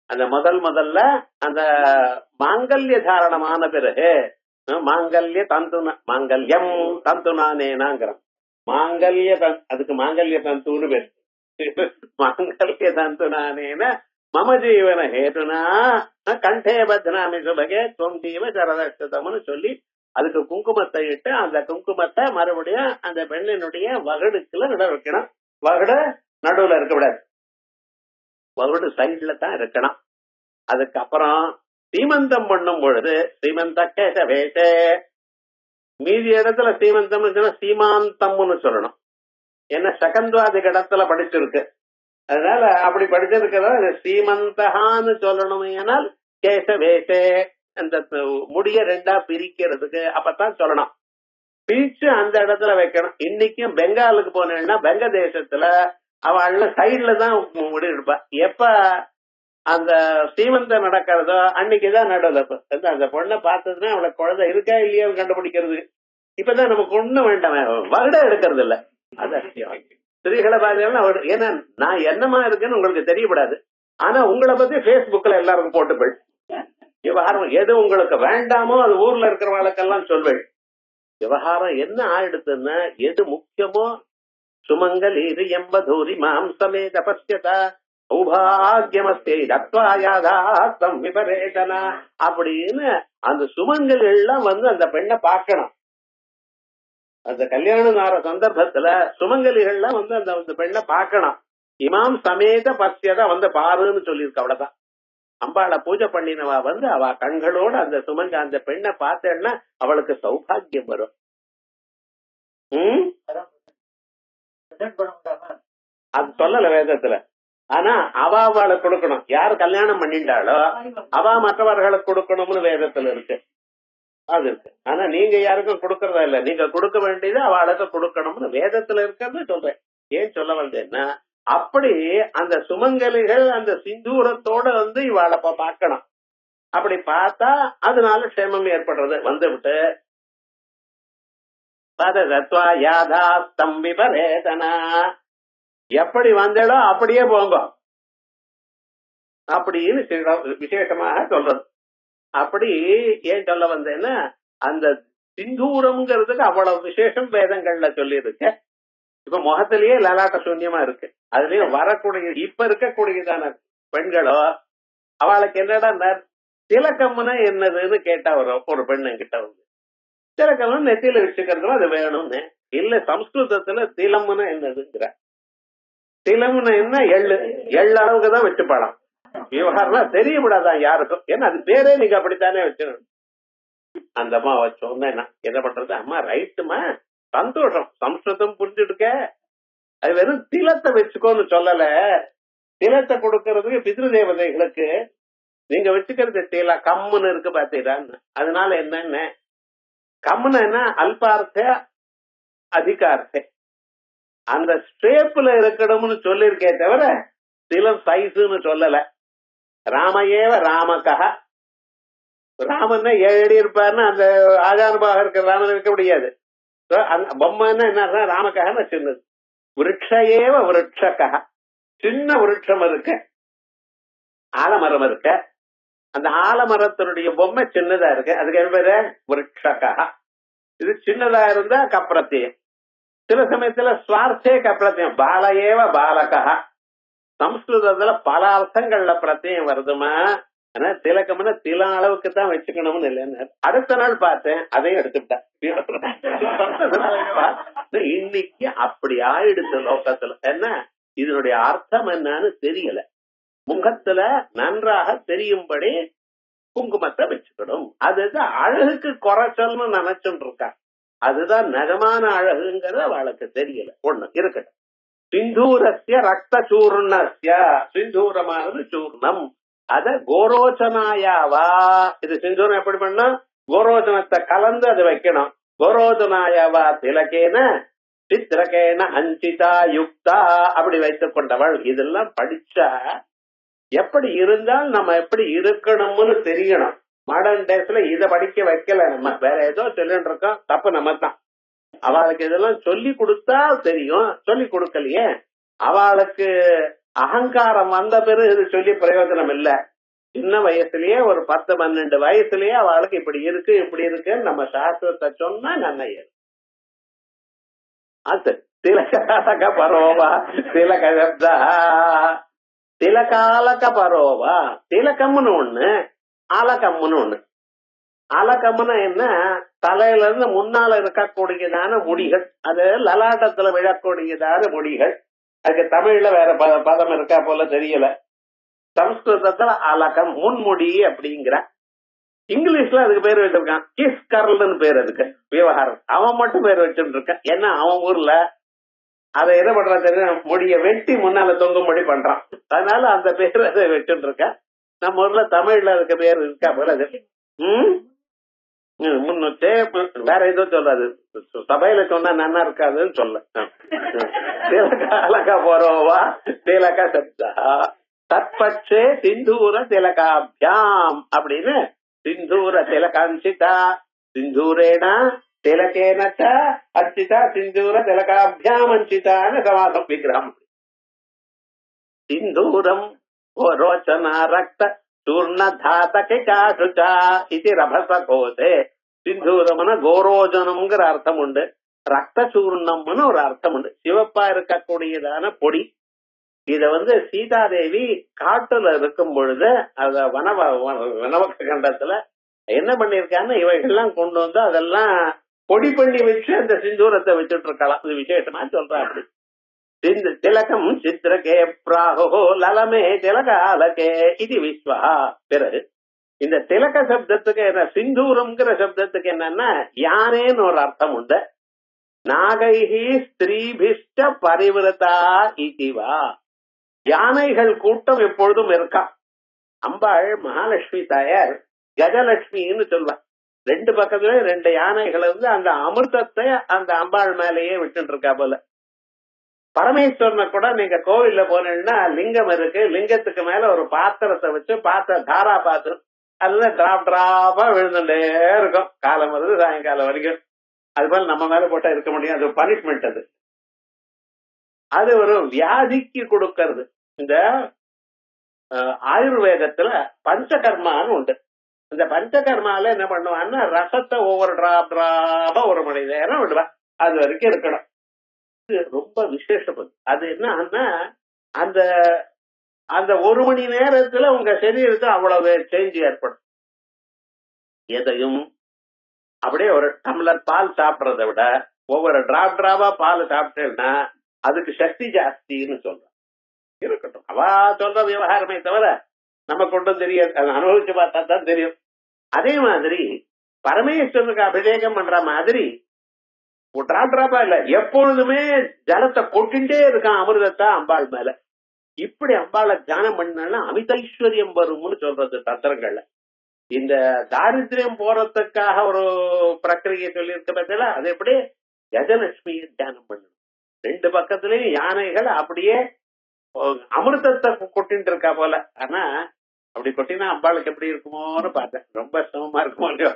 அந்த முதல்ல அந்த மாங்கல்ய தாரணமான பிறகு மாங்கல்ய தந்துனா, மாங்கல்யம் தந்துனானேனாங்கிறோம். மாங்கல்ய அதுக்கு மாங்கல்ய தந்துன்னு பேரு. மாங்கல்ய தந்துனானேன மம ஜீவன ஹேதுனா கண்டே பத்னாமி சுபகே துவம் ஜீவ சரதம்னு சொல்லி அதுக்கு குங்குமத்தை இட்டு அந்த குங்குமத்தை மறுபடியும் அந்த பெண்ணினுடைய வகுடுக்குள்ள நட வைக்கணும். வகுடு நடுவுல இருக்கக்கூடாது, வகுடு சைட்ல தான் இருக்கணும். அதுக்கப்புறம் சீமந்தம் பண்ணும் பொழுது ஸ்ரீமந்த கேசவேசே மீதி இடத்துல சீமந்தம் சீமாந்தம்னு சொல்லணும். என்ன சகந்த்வாதி இடத்துல படிச்சிருக்கு, அதனால அப்படி படிச்சிருக்கிறத சீமந்தகான்னு சொல்லணும். ஏனால் கேச வேசே அந்த முடிய ரெண்டா பிரிக்கிறதுக்கு அப்பதான் சொல்லணும். பிரிச்சு அந்த இடத்துல வைக்கணும். இன்னைக்கும் பெங்காலுக்கு போனேன்னா பெங்க தேசத்துல அவள் சைட்ல தான் முடி எடுப்பா. எப்ப அந்த சீமந்தம் நடக்கிறதோ அன்னைக்குதான் நடுவில் அந்த பொண்ணை பார்த்ததுன்னா அவளுக்கு குழந்தை இருக்கா இல்லையா கண்டுபிடிக்கிறது. இப்பதான் நமக்கு ஒண்ணும் வேண்டாம், வருடம் எடுக்கிறது இல்ல. அது ஸ்திரீகளை பார்த்தீங்கன்னா ஏன்னா நான் என்னமா இருக்குன்னு உங்களுக்கு தெரியப்படாது. ஆனா உங்களை பத்தி பேஸ்புக்ல எல்லாருக்கும் போட்டு போய் விவகாரம் எது உங்களுக்கு வேண்டாமோ அது ஊர்ல இருக்கிறவங்களுக்கெல்லாம் சொல்வேன். விவகாரம் என்ன ஆயிடுத்துன்னா எது முக்கியமோ சுமங்கலீர் எம்பதூரி மாம்சமே தபஸ்யதா சௌபாகியமஸ்தே தத்வாயாதாத்தம் விபரேதனா அப்படின்னு அந்த சுமங்கல் எல்லாம் அந்த பெண்ணை பார்க்கணும். அந்த கல்யாணம் ஆற சந்தர்ப்பத்துல சுமங்கலிகள்லாம் அந்த பெண்ணை பார்க்கணும். இமாம் சமேத பசியத பாருன்னு சொல்லியிருக்கு. அவ்வளவுதான். அம்பாளை பூஜை பண்ணினவா அவ கண்களோட அந்த பெண்ணை பார்த்தேன்னா அவளுக்கு சௌபாகியம் வரும். அது சொல்லல வேதத்துல. ஆனா அவளுக்கு கொடுக்கணும். யாரு கல்யாணம் பண்ணிட்டாளோ அவ மற்றவர்களுக்கு கொடுக்கணும்னு வேதத்துல இருக்கு. அது இருக்கு. ஆனா நீங்க யாருக்கும் கொடுக்கறதா இல்ல, நீங்க கொடுக்க வேண்டியது அவளுக்கு கொடுக்கணும்னு வேதத்துல இருக்குன்னு சொல்றேன். ஏன் சொல்ல வந்தேன்னா அப்படி அந்த சுமங்கலிகள் அந்த சிந்தூரத்தோட இவாளை பார்க்கணும். அப்படி பார்த்தா அதனால க்ஷேமம் ஏற்படுறது. வந்துவிட்டு எப்படி வந்தோ அப்படியே போங்க அப்படின்னு விசேஷமாக சொல்றது. அப்படி ஏன் சொல்ல வந்தேன்னா அந்த சிந்தூரம்ங்கிறதுக்கு அவ்வளவு விசேஷம் வேதங்கள்ல சொல்லி இருக்கு. இப்ப முகத்திலேயே லலாட்ட சூன்யமா இருக்கு. அதுலயும் வரக்கூடிய இப்ப இருக்கக்கூடியதான பெண்களோ அவளுக்கு என்னடா திலக்கம்னா என்னதுன்னு கேட்டா ஒரு பெண்ணு கிட்ட திலக்கம் நெத்தியில வச்சுக்கிறதும் அது வேணும்னு இல்ல. சம்ஸ்கிருதத்துல திலம்னா என்னதுங்கிற திலம்னு என்ன எள்ளு அளவுக்குதான் வச்சு படம் விவகாரம் தெரியக்கூடாதான் யாருக்கும். ஏன்னா அது பேரே நீங்க அப்படித்தானே வச்சிடணும். அந்த அம்மா சொன்னேன்னா என்ன பண்றது, அம்மா ரைட்டுமா சந்தோஷம் சம்ஸ்கிருதம் புரிஞ்சுடுக்க, அது வெறும் திலத்தை வச்சுக்கோன்னு சொல்லல. திலத்தை கொடுக்கறதுக்கு பித்ரு தேவதைகளுக்கு நீங்க வச்சுக்கிறது தில கம்முன்னு இருக்கு பாத்தீங்கன்னு. அதனால என்னன்னு கம்முன்னு என்ன அல்பார்த்த அதிகார்த்த அந்த ஸ்டேப்ல இருக்கணும்னு சொல்லிருக்கே தவிர திலம் சைஸ்ன்னு சொல்லல. ராமையேவ ராமகா, ராமன்னா 7 அடி இருப்பாருன்னு அந்த ஆஜானுபாக இருக்கிற ராமன் இருக்க முடியாது. பொம்மைன்னா என்ன ராமக்காக சின்னது. விருட்சேவ விருட்சகா, சின்ன விருட்சம் இருக்கு, ஆலமரம் இருக்க, அந்த ஆலமரத்தினுடைய பொம்மை சின்னதா இருக்கு, அதுக்கு என்ன பேரு விருட்சகா. இது சின்னதா இருந்தா கப்ரத்தியம். சில சமயத்துல சுவார்த்தே கப்ரத்தியம். பாலயேவ பாலகா. சம்ஸ்கிருதத்துல பல அர்த்தங்கள்ல பிரத்தியம் வருதுமா. ஆனா திலக்கம்னா தில அளவுக்கு தான் வச்சுக்கணும்னு இல்லைன்னு அடுத்த நாள் பார்த்தேன், அதையும் எடுத்துட்டேன். இன்னைக்கு அப்படி ஆயிடுச்சு லோகத்துல. என்ன இதனுடைய அர்த்தம் என்னன்னு தெரியல. முகத்துல நன்றாக தெரியும்படி குங்குமத்தை வச்சுக்கணும். அதுதான் அழகுக்கு குறைச்சல்னு நினைச்சுட்டு இருக்கா. அதுதான் நிஜமான அழகுங்கிறது அவளுக்கு தெரியல. ஒண்ணு இருக்கட்டும். சிந்தூரஸ்ய ரத்த சூர்ணஸ்ய, சிந்தூரமானது சூர்ணம். அத கோரோச்சனாயாவா, இது சிந்தூரம் எப்படி பண்ணா கோரோச்சனத்தை கலந்து அதை வைக்கணும். கோரோச்சனாயாவா திலகேன சித்திரகேன அஞ்சிதா யுக்தா, அப்படி வைத்துக் கொண்டவள். இதெல்லாம் படிச்சா எப்படி இருந்தால் நம்ம எப்படி இருக்கணும்னு தெரியணும். மாடர்ன் டேஸ்ல இத படிக்க வைக்கல, நம்ம வேற ஏதோ சொல்லிட்டு இருக்கோம். தப்பு நம்ம தான். அவளுக்கு இதெல்லாம் சொல்லி கொடுத்தா தெரியும், சொல்லி கொடுக்கலையே. அவளுக்கு அகங்காரம் வந்த பிறகு இது சொல்லி பிரயோஜனம் இல்ல. சின்ன வயசுலயே ஒரு 10-12 வயசுலயே அவளுக்கு இப்படி இருக்கு இப்படி இருக்குன்னு நம்ம சாஸ்திரத்தை சொன்னா நன்மையே. அது திலகாலக பரோவா திலகா திலகாலக பரோவா. திலக்கம்னு ஒண்ணு, ஆலக்கம்னு ஒண்ணு. ஆலக்கம்னா என்ன, தலையில இருந்து முன்னால இருக்கக்கூடியதான முடிகள், அது லலாட்டத்துல விழக்கூடியதான முடிகள். அதுக்கு தமிழ்ல வேற பதம் இருக்கா போல தெரியல. சம்ஸ்கிருதத்துல அலகம் முன்முடி அப்படிங்கிற. இங்கிலீஷ்ல அதுக்கு பேர் வச்சிருக்கான் கிஸ் கர்ல்னு பேர். அதுக்கு விவகாரம் அவன் மட்டும் பேர் வச்சுட்டு இருக்கான். ஏன்னா அவன் ஊர்ல அதை என்ன பண்றான் தெரியும், முடிய வெட்டி முன்னால தொங்கும்படி பண்றான். அதனால அந்த பேர் அதை வச்சுட்டு இருக்கான். நம்ம ஊர்ல தமிழ்ல அதுக்கு பேர் இருக்கா போல. அது முன்னூத்தே வேற எதுவும் சொல்லாது, சபையில சொன்னா நன்னா இருக்காதுன்னு சொல்ல. திலகா போறோவா திலக சப்தா தற்பட்சே சிந்தூர திலகாபியாம் அப்படின்னு சிந்தூர திலகாஞ்சிதா சிந்தூரேனா திலகேன அர்ச்சிதா சிந்தூர திலகாபியாம் அஞ்சிதான்னு சமாசம் விக்கிரகம். சிந்தூரம் ரோச்சனா ரக்த சூர்ண தாத்தகா இது ரபச கோசே. சிந்தூரம்னா கோரோஜனம்ங்கிற அர்த்தம் உண்டு, ரத்த சூர்ணம்னு ஒரு அர்த்தம் உண்டு. சிவப்பா இருக்கக்கூடியதான பொடி. இத சீதாதேவி காட்டுல இருக்கும் பொழுது அத வனவக்க கண்டத்துல என்ன பண்ணிருக்கான்னு இவைகள்லாம் கொண்டு வந்து அதெல்லாம் பொடி பண்ணி வச்சு அந்த சிந்தூரத்தை வச்சுட்டு இருக்கலாம். இது விசேஷமா சொல்றா. அப்படி திலகம் சித்திரகே பிராஹோ லலமே திலகாலகே இது விஸ்வா. பிறகு இந்த திலக சப்தத்துக்கு என்ன, சிந்தூரம்ங்கிற சப்தத்துக்கு என்னன்னா யானேன்னு ஒரு அர்த்தம் உண்டு. நாகைஹி ஸ்திரீபிஷ்ட பரிவிரதா இதுவா. யானைகள் கூட்டம் எப்பொழுதும் இருக்கா. அம்பாள் மகாலட்சுமி தாயார் கஜலட்சுமின்னு சொல்வார். ரெண்டு பக்கத்துல ரெண்டு யானைகள் அந்த அமிர்தத்தை அந்த அம்பாள் மேலேயே விட்டு இருக்கா போல. பரமேஸ்வரனை கூட நீங்க கோவில்ல போனீங்கன்னா லிங்கம் இருக்கு, லிங்கத்துக்கு மேல ஒரு பாத்திரத்தை வச்சு தாரா பாத்திரம் அதுல டிராப் டிராப்பா விழுந்துட்டே இருக்கும் காலம் வருது சாயங்காலம் வரைக்கும். அது போல நம்ம மேல போட்டா இருக்க முடியும், அது பனிஷ்மெண்ட். அது ஒரு வியாதிக்கு கொடுக்கறது. இந்த ஆயுர்வேதத்துல பஞ்சகர்மான்னு உண்டு. இந்த பஞ்சகர்மால என்ன பண்ணுவான்னா ரசத்தை ஒவ்வொரு டிராப் டிராப்பா ஒரு மணி நேரம் விடுவா, அது வரைக்கும் இருக்கணும். ரொம்ப விசேஷம். அது என்னன்னா அந்த அந்த ஒரு மணி நேரத்துல உங்க சரீரத்தை அவ்வளவு சேஞ்ச் ஏற்படும். எதையும் அப்படியே ஒரு டம்ளர் பால் சாப்பிடறத விட ஒவ்வொரு டிராப் டிராப்பா பால் சாப்பிட்டேன்னா அதுக்கு சக்தி ஜாஸ்தின்னு சொல்றோம். இருக்கட்டும், அவா சொல்ற விவகாரமே தவிர நமக்கு ஒன்றும் தெரியாது, அதை அனுபவிச்சு பார்த்தா தான் தெரியும். அதே மாதிரி பரமேஸ்வரனுக்கு அபிஷேகம் பண்ற மாதிரி டிராப் டிராப்பா இல்ல, எப்பொழுதுமே ஜலத்தை கொட்டிண்டே இருக்கான் அமிர்தத்தை அம்பாள் மேல. இப்படி அம்பாளை தியானம் பண்ணா அமிதைஸ்வரியம் வரும்னு சொல்றது தந்திரங்கள்ல. இந்த தாரித்யம் போறதுக்காக ஒரு பிரக்கிரியை சொல்லி இருக்க பத்தில அது எப்படி கஜலட்சுமியை தியானம் பண்ணணும். ரெண்டு பக்கத்துலயும் யானைகள் அப்படியே அமிர்தத்தை கொட்டிட்டு இருக்கா போல. ஆனா அப்படி கொட்டினா அம்பாளுக்கு எப்படி இருக்குமோன்னு பார்த்தேன். ரொம்ப சிரமமா இருக்குமோ இல்லையோ.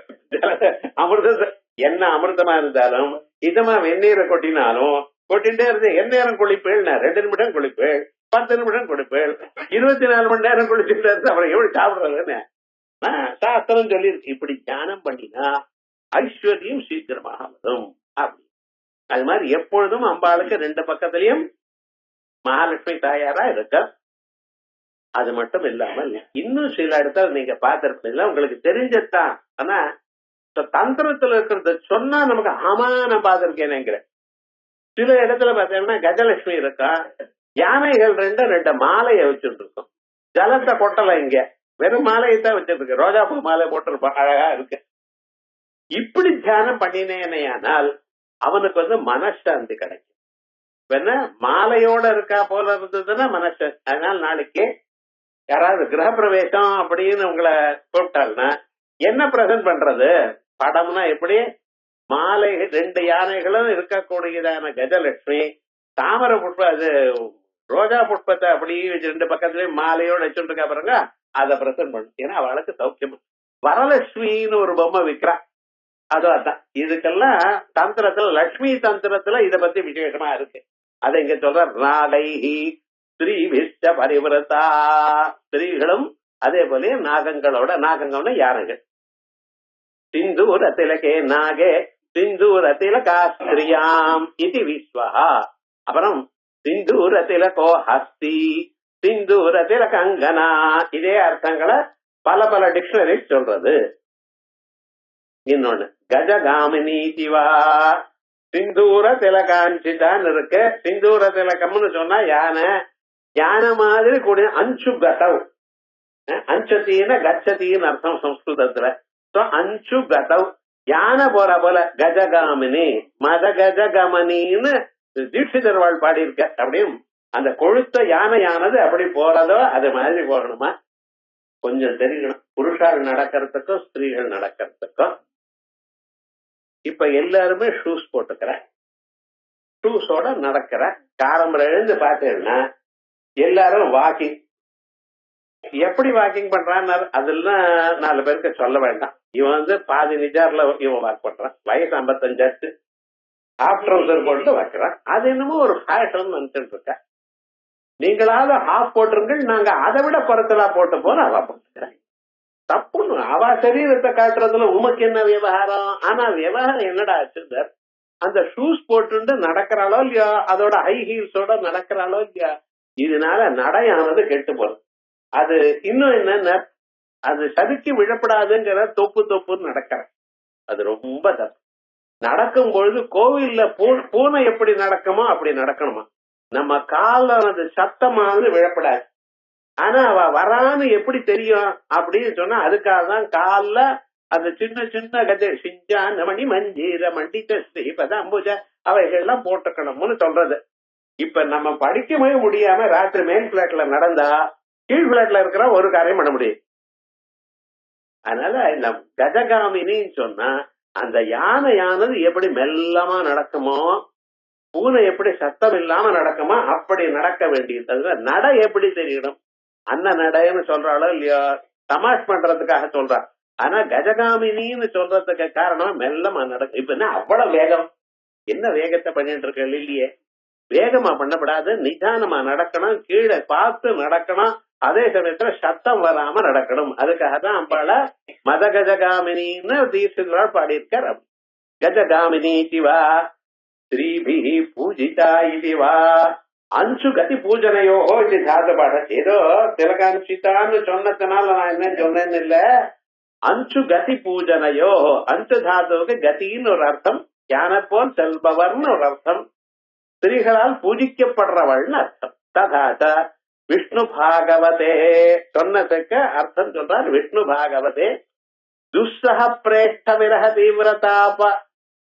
அமிர்தத்தை என்ன அமிர்தமா இருந்தாலும் இதமா வெந்நீரை கொட்டினாலும் கொட்டின்ண்டே இருந்து எந்நேரம் குளிப்பேள், 2 நிமிடம் குளிப்பேள், 10 நிமிடம் குளிப்பேள், 24 மணி நேரம் குளிச்சுட்டு இருந்து அப்புறம் எப்படி சாப்பிடுறதுன்னு சாஸ்திரம் சொல்லி இருக்கு. இப்படி தியானம் பண்ணினா ஐஸ்வர்யம் சீக்கிரமாக வரும். அப்படி அது மாதிரி எப்பொழுதும் அம்பாளுக்கு ரெண்டு பக்கத்திலையும் மகாலட்சுமி தாயாரா இருக்க. அது மட்டும் இல்லாமல் இன்னும் சில இடத்துல நீங்க பார்த்திருப்பீங்களா, உங்களுக்கு தெரிஞ்சதுதான். ஆனா தந்திரத்துல இருக்கிறத சொன்னா நமக்கு ஆமா நான் பார்த்திருக்கேனேங்கிற. சில இடத்துல பார்த்தீங்கன்னா கஜலட்சுமி இருக்கா, யானைகள் ரெண்டு மாலையை வச்சுட்டு இருக்கும். ஜலத்தை கொட்டல, இங்க வெறும் மாலையை தான் வச்சிருக்கு. ரோஜா பூ மாலை போட்டிருப்பான், அழகா இருக்கு. இப்படி தியானம் பண்ணினேனால் அவனுக்கு மனசாந்தி கிடைக்கும். மாலையோட இருக்கா போல இருந்ததுன்னா மனசாந்தி. அதனால நாளைக்கு யாராவது கிரக பிரவேசம் அப்படின்னு உங்களை கூப்பிட்டாங்கன்னா என்ன பிரசன்ட் பண்றது, படம்னா எப்படி மாலை 2 யானைகளும் இருக்கக்கூடியதான கஜலட்சுமி தாமரை புஷ்பம், அது ரோஜா புஷ்பத்தை அப்படி வச்சு 2 பக்கத்துலயும் மாலையோட வச்சுட்டு இருக்கா பாருங்க, அதை பிரசன்ட் பண்ணும். ஏன்னா அவளுக்கு சௌக்கியம். வரலட்சுமின்னு ஒரு பொம்மை விற்கிறா, அதான். இதுக்கெல்லாம் தந்திரத்துல லட்சுமி தந்திரத்துல இத பத்தி விசேஷமா இருக்கு. அதை இங்க சொல்ற நாகைஹி ஸ்ரீ விஷ்ட பரிவிரதா. ஸ்திரீகளும் அதே போல நாகங்களோட, நாகங்கள்னா யானைகள். சிந்தூர திலகே நாகே சிந்தூர திலகாஸ்திரியாம் இது விஸ்வா. அப்புறம் சிந்தூர திலகோ ஹஸ்தி சிந்தூர திலகங்கனா. இதே அர்த்தங்களை பல டிக்ஷனரி சொல்றது. இன்னொன்னு கஜகாமினி சிவா சிந்தூர திலகாஞ்சிதான் இருக்கு. சிந்தூர திலகம்னு சொன்னா யானை, யானை மாதிரி கூட அஞ்சு கட்டவு, அஞ்சத்தீன கச்சத்தின்னு அர்த்தம் சம்ஸ்கிருதத்துல. அஞ்சு கதவ் யானை போற போல கஜகாமினி மத கஜகமனின்னு தீட்சிதர் வாழ் பாடியிருக்க. அப்படியும் அந்த கொழுத்த யானையானது அப்படி போறதோ அது மாதிரி போகணுமா? கொஞ்சம் தெரிஞ்சுக்கணும். புருஷால் நடக்கிறதுக்கும் ஸ்திரீகள் நடக்கிறதுக்கும். இப்ப எல்லாருமே ஷூஸ் போட்டுக்கிற, ஷூஸோட நடக்கிற. காலம்பரை எழுந்து பார்த்தேன்னா எல்லாரும் வாக்கிங். எப்படி வாக்கிங் பண்றான்னு அதெல்லாம் 4 பேருக்கு சொல்ல வேண்டாம். இவன் பாதி நிஜார்ல இவன் வாக் பண்றான். வயசு 55 ஹாஃப் ட்ரௌசர் போட்டு வைக்கிறான். அது என்னமோ ஒரு ஃபேஷன் நினைச்சுட்டு இருக்க. நீங்களாவது ஹாஃப் போட்டிருங்கள், நாங்க அதை விட குறைச்சலா போட்டு போன அவ போட்டுக்கிறேன். தப்புன்னு அவ சரீரத்தை காட்டுறதுல உமக்கு என்ன விவகாரம்? ஆனா விவகாரம் என்னடா ஆச்சு சார்? அந்த ஷூஸ் போட்டு நடக்கிறாளோ இல்லையா, அதோட ஹை ஹீல்ஸோட நடக்கிறாளோ இல்லையா, இதனால நடையானது கெட்டு போறது. அது இன்னும் என்னன்னா அது சதுக்கி விழப்படாதுங்கிற தொப்பு தொப்புன்னு நடக்கிற. அது ரொம்ப தப்பு. நடக்கும் பொழுது கோவில்ல பூனை எப்படி நடக்குமோ அப்படி நடக்கணுமா? நம்ம காலானது சத்தமானது விழப்படாது. ஆனா அவ வரான்னு எப்படி தெரியும் அப்படின்னு சொன்னா அதுக்காக தான் கால்ல அந்த சின்ன சின்ன கதை சிஞ்சான மணி மஞ்சீர மண்டித்த ஸ்ரீபதாம்புஜ அவைகள்லாம் போட்டுக்கணும்னு சொல்றது. இப்ப நம்ம படிக்கவே முடியாம ராத்திரி மேல் பிளாட்ல நடந்தா கீழ் பிளாட்ல இருக்கிற ஒரு காரியம் பண்ண முடியும். அதனால இந்த கஜகாமினின்னு சொன்னா அந்த யானையானது எப்படி மெல்லமா நடக்குமோ, பூனை எப்படி சத்தம் இல்லாம நடக்குமோ அப்படி நடக்க வேண்டியது. நடை எப்படி தெரியணும்? அண்ண நடைன்னு சொல்றாளோ இல்லையோ, தமாஷ் பண்றதுக்காக சொல்றா. ஆனா கஜகாமினின்னு சொல்றதுக்கு காரணம் மெல்லமா நடக்கும். இப்ப என்ன அவ்வளவு வேகம்? என்ன வேகத்தை பண்ணிட்டு இருக்க இல்லையே. வேகமா பண்ணப்படாது, நிதானமா நடக்கணும், கீழே பார்த்து நடக்கணும், அதே சமயத்துல சத்தம் வராம நடக்கணும். அதுக்காக தான் அம்பாள மத கஜகாமினின்னு தீர்த்தங்களோட பாடியிருக்கார். கஜகாமினி சிவா ஸ்ரீபி பூஜிதா இதுவா அஞ்சு கதி பூஜனையோ இது தாத பாட. ஏதோ திலகாஞ்சிதான்னு சொன்னதுனால நான் என்ன சொன்னேன்னு இல்ல. அஞ்சு கதி பூஜனையோ, அஞ்சு தாதுவுக்கு கதின்னு ஒரு அர்த்தம், யானை போல் செல்பவர்னு ஒரு அர்த்தம், ஸ்திரீகளால் பூஜிக்கப்படுறவள்னு அர்த்தம். ததாத விஷ்ணு பாகவதே சொன்னதுக்கு அர்த்தம் சொல்றார். விஷ்ணு பாகவதே துஸ்ஸஹ பிரேஷ்ட விரஹ தீவிரதாப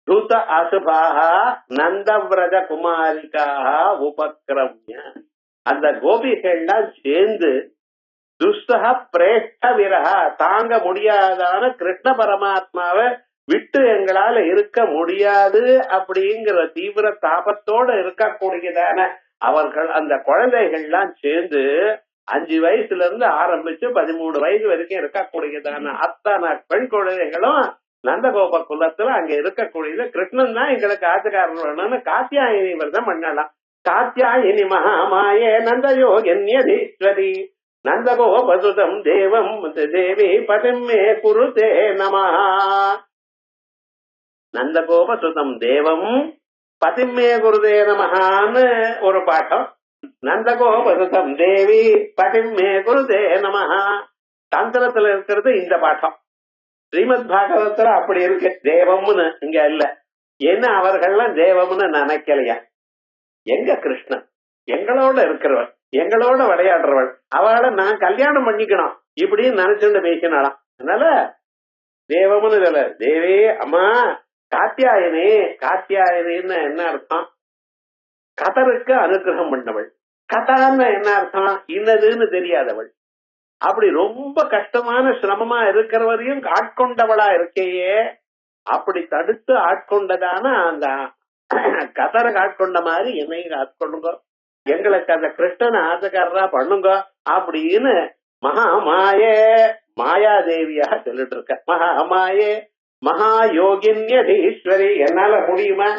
தூத அசுபாக நந்தவிரஜ குமாரிக்காக உபக்கிரமிய. அந்த கோபிகள்லாம் சேர்ந்து துஸ்ஸஹ பிரேஷ்ட விரஹ தாங்க முடியாதான கிருஷ்ண பரமாத்மாவை விட்டு எங்களால இருக்க முடியாது அப்படிங்கிற தீவிர தாபத்தோட இருக்கக்கூடியதான அவர்கள் அந்த குழந்தைகள்லாம் சேர்ந்து 5 வயசுல இருந்து ஆரம்பிச்சு 13 வயசு வரைக்கும் இருக்கக்கூடியதான அத்தனை பெண் குழந்தைகளும் நந்தகோப குலத்துல அங்க இருக்கக்கூடியது கிருஷ்ணன் தான் எங்களுக்கு ஆத்துக்காரன்னு காத்தியாயினி விரதம் பண்ணலாம். காத்தியாயினி மகாமாயே நந்தயோகன்யதீஸ்வரி நந்தகோபசுதம் தேவம் தேவி பதிமே குருதே நமஹா. நந்தகோபசுதம் தேவம் பதிமே குருதே நமஹான்னு ஒரு பாட்டம். நந்தகோபசுதம் தேவி பதிமே குருதே நமஹா தந்திரத்துல இருக்கிறது இந்த பாட்டம். ஸ்ரீமத் பாகவத்துல அப்படி இருக்கு. தேவம்னு இங்க இல்ல. ஏன்னா அவர்கள்லாம் தேவம்னு நினைக்கலையா. எங்க கிருஷ்ணன் எங்களோட இருக்கிறவள், எங்களோட விளையாடுறவள், அவளை நான் கல்யாணம் பண்ணிக்கணும் இப்படின்னு நினைச்சுட்டு பேசினாலாம். அதனால தேவம்னு இல்ல. தேவே அம்மா காத்தியாயனே. காத்தியாயனின்னு என்ன அர்த்தம்? கதருக்கு அனுகிரகம் பண்ணவள். கதான்னு என்ன அர்த்தம்? இன்னதுன்னு தெரியாதவள். அப்படி ரொம்ப கஷ்டமான சிரமமா இருக்கிறவரையும் ஆட்கொண்டவளா இருக்கையே, அப்படி தடுத்து ஆட்கொண்டதான அந்த கதரை ஆட்கொண்ட மாதிரி என்னையும் ஆட்கொள்ளுங்க, எங்களுக்கு அந்த கிருஷ்ணனை ஆசைக்காரரா பண்ணுங்க அப்படின்னு மகாமாயே மாயாதேவியாக சொல்லிட்டு இருக்க. மகாமாயே மகா யோகின்யதீஸ்வரி. என்னால முடியுமா?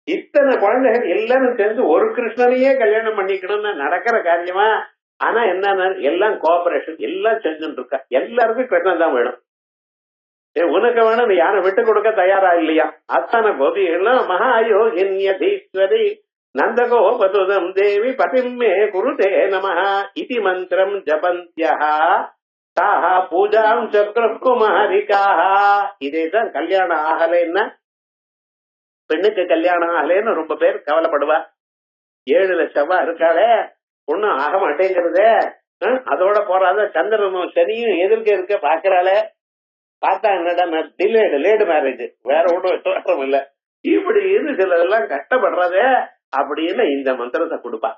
இத்தனை குழந்தைகள் எல்லாரும் சேர்ந்து ஒரு கிருஷ்ணனையே கல்யாணம் பண்ணிக்கணும்னு நடக்கிற காரியமா? ஆனா என்ன எல்லாம் கோஆபரேஷன் எல்லாம் செஞ்சுட்டு இருக்க. எல்லாருக்கும் கிருஷ்ணன் தான் வேணும். உனக்கு வேணும், நீ யாரும் விட்டு கொடுக்க தயாரா இல்லையா? அத்தனை கோபிகள்லாம் மகாயோகின்யதீஸ்வரி நந்தகோபசுதம் தேவி பதிமே குருதே நமஹா இதி மந்திரம் ஜபந்தியா தாஹா பூஜாம் சக்கரகுமாரிகாஹ. இதேதான் கல்யாணம் ஆகலைன்னா, பெண்ணுக்கு கல்யாணம் ஆகலைன்னு ரொம்ப பேர் கவலைப்படுவா. 7 லட்சமா இருக்காளே, ஒண்ணும் ஆக மாட்டேங்கிறதே, அதோட போறாத சந்திரனும் சனியும் எதிர்க்க இருக்க பாக்குறாளே, பார்த்தா என்னடா லேடு மேரேஜ், வேற ஒன்றும் விசுவாசம் இல்ல, இப்படி இருந்து சிலதெல்லாம் கஷ்டப்படுறதே அப்படின்னு இந்த மந்திரத்தை கொடுப்பா.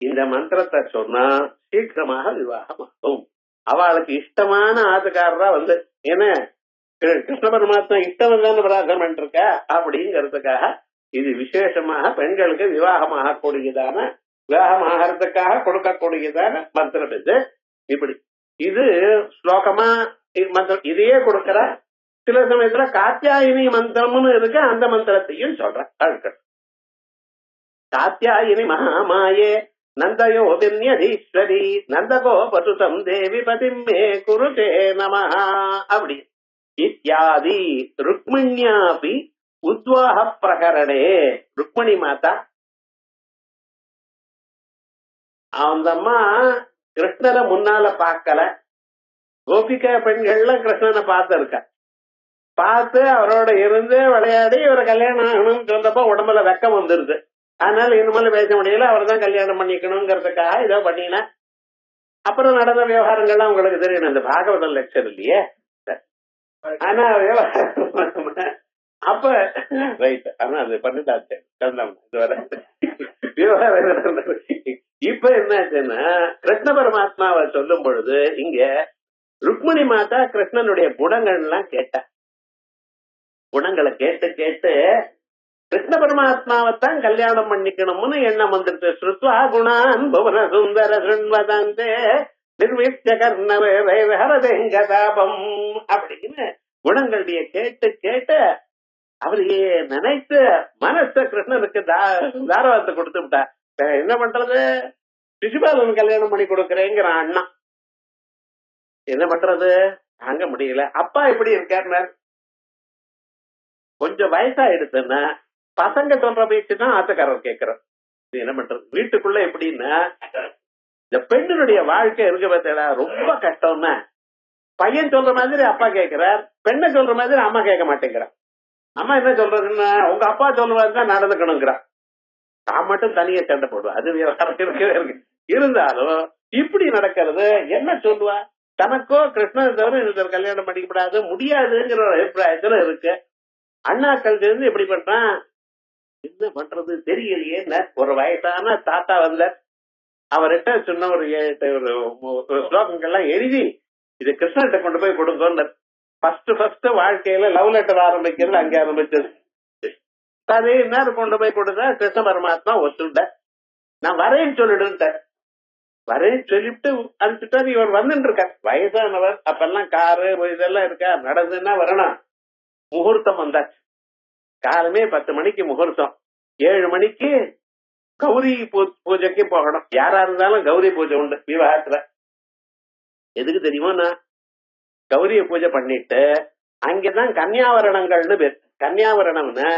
இந்த மந்திரத்தை சொன்னா சீக்கிரமாக விவாகம் ஆகும். அவளுக்கு இஷ்டமான ஆத்துக்காரரா வந்து, ஏன்னா கிருஷ்ண பரமாத்மா இஷ்டம் தானே பிரார்த்தனை பண்ணிருக்க அப்படிங்கிறதுக்காக இது விசேஷமாக பெண்களுக்கு விவாகமாகறதுக்காக கொடுக்கக்கூடியதான மந்திரம் இது. இப்படி இது ஸ்லோகமா மந்திரம் இதையே கொடுக்கிற. சில சமயத்துல காத்தியாயினி மந்திரம்னு இருக்கு, அந்த மந்திரத்தையும் சொல்றேன். காத்தியாயினி மகாமாயே நந்தயோ வின்யதீஸ்வரி நந்தகோ பசுதம் தேவி பதிமே குருதே நமஹ அப்படி இத்தியாதி. ருக்மிண்யாபி உத்வாக பிரகரணே, ருக்மிணி மாதா அந்த அம்மா கிருஷ்ணரை முன்னால பார்க்கல, கோபிகா பெண்கள்லாம் கிருஷ்ணனை பார்த்திருக்க, பார்த்து அவரோட இருந்து விளையாடி இவரை கல்யாணம் ஆகணும்னு சொன்னப்ப உடம்புல வெக்கம் வந்துருது. அதனால இனிமேல் பேச முடியல, அவர் தான் கல்யாணம் பண்ணிக்கணுங்கிறதுக்காக இதோ பண்ணின. அப்புறம் நடந்த விவகாரங்கள்லாம் உங்களுக்கு தெரியும், இந்த பாகவதம் லெக்சர் இல்லையே. ஆனா அப்ப ரைட், ஆனா அது பண்ணிட்டாச்சு இதுவரை விவகாரம். இப்ப என்னாச்சுன்னா கிருஷ்ண பரமாத்மாவை சொல்லும் பொழுது இங்க ருக்மிணி மாதா கிருஷ்ணனுடைய குணங்கள் எல்லாம் கேட்டா. குணங்களை கேட்டு கேட்டு கிருஷ்ண பரமாத்மாவைத்தான் கல்யாணம் பண்ணிக்கணும்னு எண்ணம் வந்துருச்சு. ஸ்ருத்வா குணான் புவன சுந்தர சுண்வதந்தே நிர்வித்ய கர்ணவேங்கதாபம் அப்படின்னு குணங்களுடைய கேட்டு கேட்டு அவரையே நினைத்து மனச கிருஷ்ணனுக்கு தாரவாத்தை கொடுத்து விட்டா. என்ன பண்றது, சிசுபாலன் கல்யாணம் பண்ணி கொடுக்கறேங்கிற அண்ணா என்ன பண்றது தாங்க முடியல. அப்பா எப்படி இருக்காருன்னா கொஞ்சம் வயசாயிடுச்சுன்னா பசங்க சொல்ற பேச்சுதான் ஆத்தக்காரர் கேட்கிறார். என்ன பண்றது, வீட்டுக்குள்ள எப்படின்னா இந்த பெண்ணுடைய வாழ்க்கை இருக்கு பார்த்தா ரொம்ப கஷ்டம்னா, பையன் சொல்ற மாதிரி அப்பா கேட்கிறார், பெண்ணை சொல்ற மாதிரி அம்மா கேட்க மாட்டேங்கிறார். அம்மா என்ன சொல்றதுன்னா உங்க அப்பா சொல்ற மாதிரி தான் நடந்துக்கணுங்கிறான், நான் மட்டும் தனியா சண்டை போடுவேன். அது இருக்கவே இருக்கு. இருந்தாலும் இப்படி நடக்கிறது என்ன சொல்லுவா, தனக்கோ கிருஷ்ணன் தவிர இன்னொரு கல்யாணம் பண்ணிக்கப்படாது முடியாதுங்கிற ஒரு அபிப்பிராயத்துல இருக்கு. அண்ணாக்கள் தெரிஞ்சு எப்படி பண்றான், என்ன பண்றது தெரியலையே. ஒரு வயசான தாத்தா வந்த அவர்கிட்ட சொன்ன ஒரு ஸ்லோகங்கள்லாம் எழுதி இது கிருஷ்ணன்கிட்ட கொண்டு போய் கொடுங்க. ஃபர்ஸ்ட் வாழ்க்கையில லவ் லெட்டர் ஆரம்பிக்கிறது அங்க ஆரம்பிச்சது. அதே நேரம் கொண்டு போய் கொடுத்தா கிருஷ்ண பரமாத்மா ஒத்துண்ட, நான் வரேன்னு சொல்லிடுன்ட்ட. வரேன்னு சொல்லிட்டு அனுப்பிச்சுட்டாரு. இவர் வந்துட்டு இருக்கார், வயசானவர். அப்பெல்லாம் காரு இதெல்லாம் இருக்கா, நடந்துன்னா வரணும். முகூர்த்தம் வந்தாச்சு, காலமே 10 மணிக்கு முகூர்த்தம், 7 மணிக்கு கௌரி பூஜைக்கு போகணும். யாரா இருந்தாலும் கௌரி பூஜை உண்டு விவாகத்துல. எதுக்கு தெரியுமா, கௌரிய பூஜை பண்ணிட்டு அங்கதான் கன்னியாவரணங்கள்னு பேர். கன்னியாவரணம்னு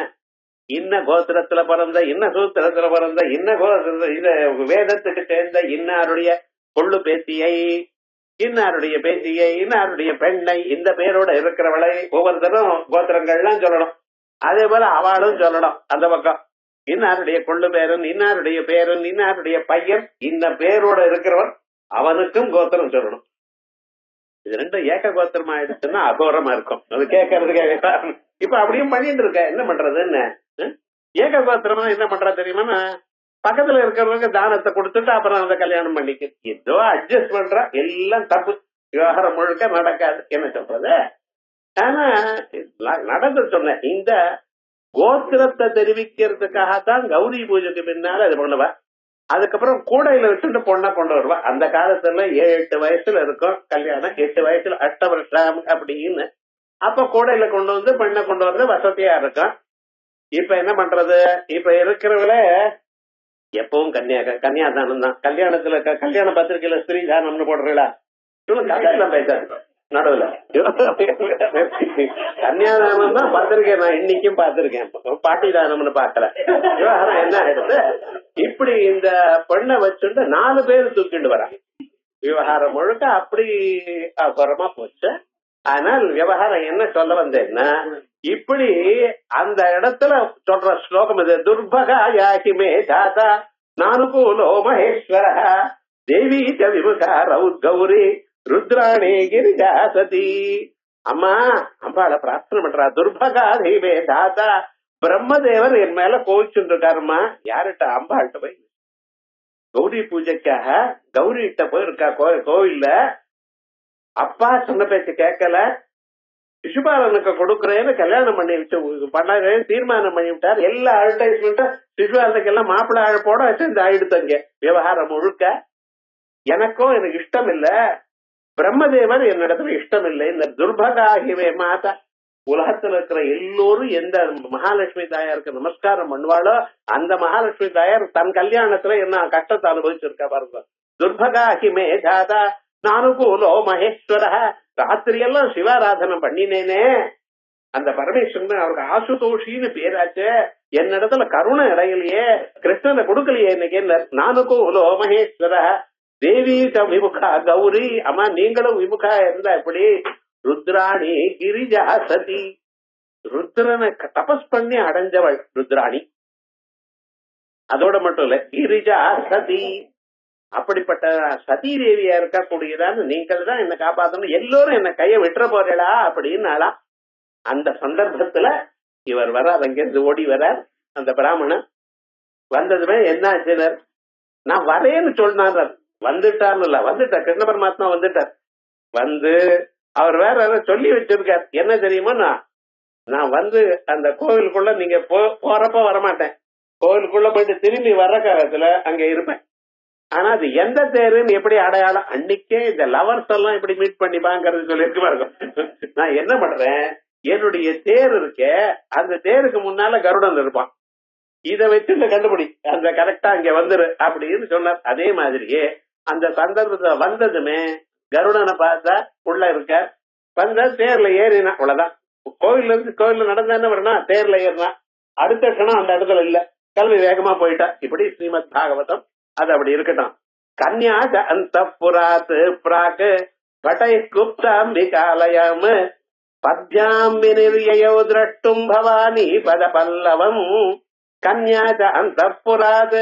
இன்ன கோத்திரத்துல பிறந்த, இன்ன சூத்திரத்துல பிறந்த, இன்ன வேதத்துக்கு சேர்ந்த இன்னாருடைய கொள்ளு பேத்தியை, இன்னாருடைய பேத்தியை, இன்னாருடைய பெண்ணை, இந்த பேரோட இருக்கிறவளை ஒவ்வொருத்தரும் கோத்திரங்கள்லாம் சொல்லணும். அதே போல அவளும் சொல்லணும். அந்த பக்கம் இன்னாருடைய கொள்ளு பேரன், இன்னாருடைய பேரன், இன்னாருடைய பையன், இந்த பேரோட இருக்கிறவன் அவனுக்கும் கோத்திரம் சொல்லணும். இது ரெண்டும் ஏக கோத்திரமா ஆயிடுச்சுன்னா அகோரமா இருக்கும். அது கேட்கறதுக்காக இப்ப அப்படியும் பண்ணிட்டு இருக்க. என்ன பண்றதுன்னு ஏக கோத்திரமா என்ன பண்ற தெரியுமா, பக்கத்துல இருக்கிறவங்க தானத்தை கொடுத்துட்டு அப்புறம் அந்த கல்யாணம் பண்ணிக்க ஏதோ அட்ஜஸ்ட் பண்ற. எல்லாம் தப்பு, விவகாரம் முழுக்க நடக்காது. என்ன சொல்றது, ஆனா நடந்து சொன்ன இந்த கோத்திரத்தை தெரிவிக்கிறதுக்காகத்தான் கௌரி பூஜைக்கு பின்னால அது பண்ணுவா. அதுக்கப்புறம் கூடையில வச்சுட்டு பொண்ணை கொண்டு வருவா. அந்த காலத்துல 7-8 வயசுல இருக்கும் கல்யாணம், 8 வயசுல 8 வருஷம் அப்படின்னு. அப்ப கூடையில கொண்டு வந்து பெண்ணை கொண்டு வந்து வசதியா இருக்கும். இப்ப என்ன பண்றது, இப்ப இருக்கிறவங்கள எப்பவும் கன்னியாதானம் தான். கல்யாணத்துல கல்யாண பத்திரிகையில ஸ்திரீ தானம்னு போடுறீங்களா, கதையெல்லாம் பேசாது நடுவுல. கன்னியாதானம் தான் பத்திரிகை நான் இன்னைக்கும் பார்த்திருக்கேன், பாட்டி தானம்னு பாக்கல. விவகாரம் என்ன ஆயிடுது, இப்படி இந்த பெண்ணை வச்சுட்டு 4 பேர் தூக்கிட்டு வர விவகாரம் முழுக்க அப்படி அப்புறமா போச்சு. ஆனால் விவகாரம் என்ன சொல்ல வந்தேன்னா, இப்படி அந்த இடத்துல சொல்ற ஸ்லோகம் இது. துர்பகாயாகிமே தாத்தா நானுகூலோ மகேஸ்வர தேவி விமுகா ரௌத் கௌரி ருத்ராணே கிரிஜா சதி. அம்மா அம்பாளை பிரார்த்தனை பண்றா. துர்பகா தெய்வே தாத்தா பிரம்மதேவர் என் மேல கோவிச்சுட்டு இருக்காருமா. யாருட்ட? அம்பாள்கிட்ட போய் கௌரி பூஜைக்காக கௌரிகிட்ட போயிருக்கா கோவில்ல. அப்பா சொன்ன பேச்சு கேட்கல, சிசுபாலனுக்கு கொடுக்குறேன்னு கல்யாணம் பண்ணி வச்சு பண்ண தீர்மானம் பண்ணி விட்டார். எல்லா அட்வர்டைஸ்மெண்ட்டும் சிசுபாலனுக்கு எல்லாம் மாப்பிள்ளை அழைப்போட வச்சு இந்த ஆயிடுத்தங்க விவகாரம் முழுக்க. எனக்கும் எனக்கு இஷ்டம் இல்ல, பிரம்மதேவர் என்னிடத்துல இஷ்டம் இல்லை. இந்த துர்பகாகிவே மாதா உலகத்துல இருக்கிற எல்லோரும் எந்த மகாலட்சுமி தாயாருக்கு நமஸ்காரம் பண்ணுவாளோ அந்த மகாலட்சுமி தாயார் தன் கல்யாணத்துல என்ன கஷ்டத்தை அனுபவிச்சிருக்கா பாருங்க. துர்பகாகிமே தாதா நானுகூலோ மகேஸ்வர. ராத்திரி எல்லாம் சிவாராதனை பண்ணினேனே, அந்த பரமேஸ்வரன் அவருக்கு ஆசுதோஷின்னு பேராச்சு, என்னிடத்துல கருணை இடையிலேயே, கிருஷ்ணனை கொடுக்கலையே இன்னைக்கு. நானுகூலோ மகேஸ்வர தேவி விமுகா கௌரி. அம்மா நீங்களும் விமுகா இருந்தா எப்படி? ருத்ராணி கிரிஜா சதி. ருத்ரனை தபஸ் பண்ணி அடைஞ்சவள் ருத்ராணி. அதோட மட்டும் இல்ல, கிரிஜா சதி. அப்படிப்பட்ட சதி தேவியா இருக்கக்கூடியதான்னு நீங்கள் தான் என்ன காப்பாத்தணும், எல்லோரும் என்ன கைய விட்டுற போறா அப்படின்னாலா. அந்த சந்தர்ப்பத்துல இவர் வரார், அங்கிருந்து ஓடி வரார். அந்த பிராமணன் வந்ததுமே என்ன ஆச்சுனர், நான் வரேன்னு சொன்னார். வந்துட்டார்னு இல்ல, வந்துட்டார். கிருஷ்ண பரமாத்மா வந்துட்டார். வந்து அவர் வேற சொல்லி வச்சிருக்கார். என்ன தெரியுமா, நான் வந்து அந்த கோவிலுக்குள்ள நீங்க போறப்ப வரமாட்டேன், கோவிலுக்குள்ள போயிட்டு திரும்பி வர்ற காலத்துல அங்க இருப்பேன். ஆனா அது எந்த தேருன்னு எப்படி அடையாளம்? அன்னைக்கே இந்த லவர்ஸ் எல்லாம் இப்படி மீட் பண்ணிப்பாங்கிறது சொல்லியிருக்கு பாருங்க. நான் என்ன பண்றேன், என்னுடைய தேர் இருக்கே, அந்த தேருக்கு முன்னால கருடன் இருப்பான், இத வச்சு இந்த கண்டுபிடி, அந்த கரெக்டா இங்க வந்துரு அப்படின்னு சொன்னார். அதே மாதிரியே அந்த சந்தர்ப்பத்துல வந்ததுமே கருடனை பார்த்தா உள்ள இருக்க, வந்த தேர்ல ஏறினா அவ்வளவுதான். கோவில்ல இருந்து கோவில்ல நடந்தா என்ன வரணும், தேர்ல ஏறினா அடுத்த கணம் அந்த இடத்துல இல்ல, கல்வி வேகமா போயிட்டா. இப்படி ஸ்ரீமத் பாகவதம் அது அப்படி இருக்கட்டும். கன்யா அந்த புராத் பிராக் பட்டை குப்தாம்பிகாலயம் பத்யாம் விநிர்யயோ திரஷ்டும் பவானி பத பல்லவம். கன்யா அந்த புராத்,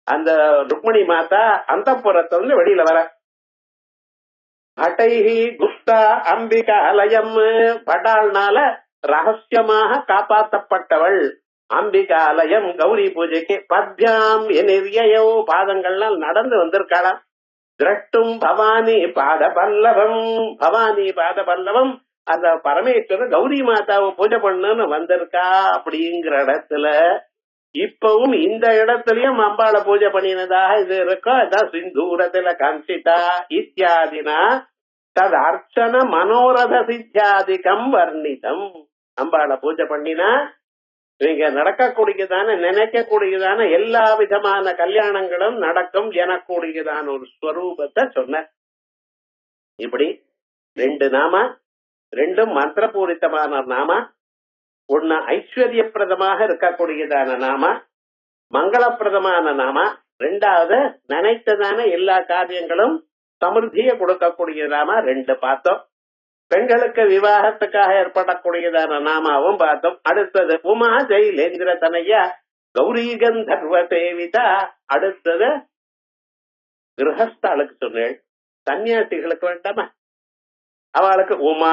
அந்த ருக்மணி மாதா அந்த புறத்தை வந்து வெளியில வர. பட்டைஹி குப்தா அம்பிகாலயம், படால்னால ரகசியமாக காப்பாற்றப்பட்டவள் அம்பிகாலயம் கௌரி பூஜைக்கு. பத்யாம் எனிர்யோ, பாதங்கள்னால் நடந்து வந்திருக்காளாம். திரஷ்டும் பவானி பாத பல்லவம், பவானி பாத பல்லவம், அந்த பரமேஸ்வரர் கௌரி மாதாவை பூஜை பண்ணுன்னு வந்திருக்கா. அப்படிங்கிற இடத்துல இப்பவும் இந்த இடத்துலயும் அம்பாளை பூஜை பண்ணினதாக இது இருக்கோ, அதான் சிந்தூரத்துல காஞ்சிதா இத்தியாதினா தது அர்ச்சன மனோரத சித்தியாதிகம் வர்ணிதம். அம்பாளை பூஜை பண்ணினா நீங்க நடக்கக்கூடியதான நினைக்கக்கூடியதான எல்லா விதமான கல்யாணங்களும் நடக்கும் எனக்கூடியதான ஒரு ஸ்வரூபத்தை சொன்ன. இப்படி ரெண்டு நாமா, ரெண்டும் மந்திரபூரித்தமான நாமா. ஒன்னு ஐஸ்வர்யப்பிரதமாக இருக்கக்கூடியதான நாமா, மங்களப்பிரதமான நாமா. ரெண்டாவது நினைத்ததான எல்லா காரியங்களும் சமிருத்தியை கொடுக்கக்கூடிய நாமா. ரெண்டு பார்த்தோம். பெண்களுக்கு விவாகத்துக்காக ஏற்படக்கூடியதான நாமாவும் பார்த்தோம். அடுத்தது உமா ஜெயிலேந்திர தனையா கௌரி கந்தர்வ சேவிதா. அடுத்தது கிரகஸ்தாளுக்கு சொன்னேன், சன்னியாசிகளுக்கு வேண்டாமா, அவளுக்கு உமா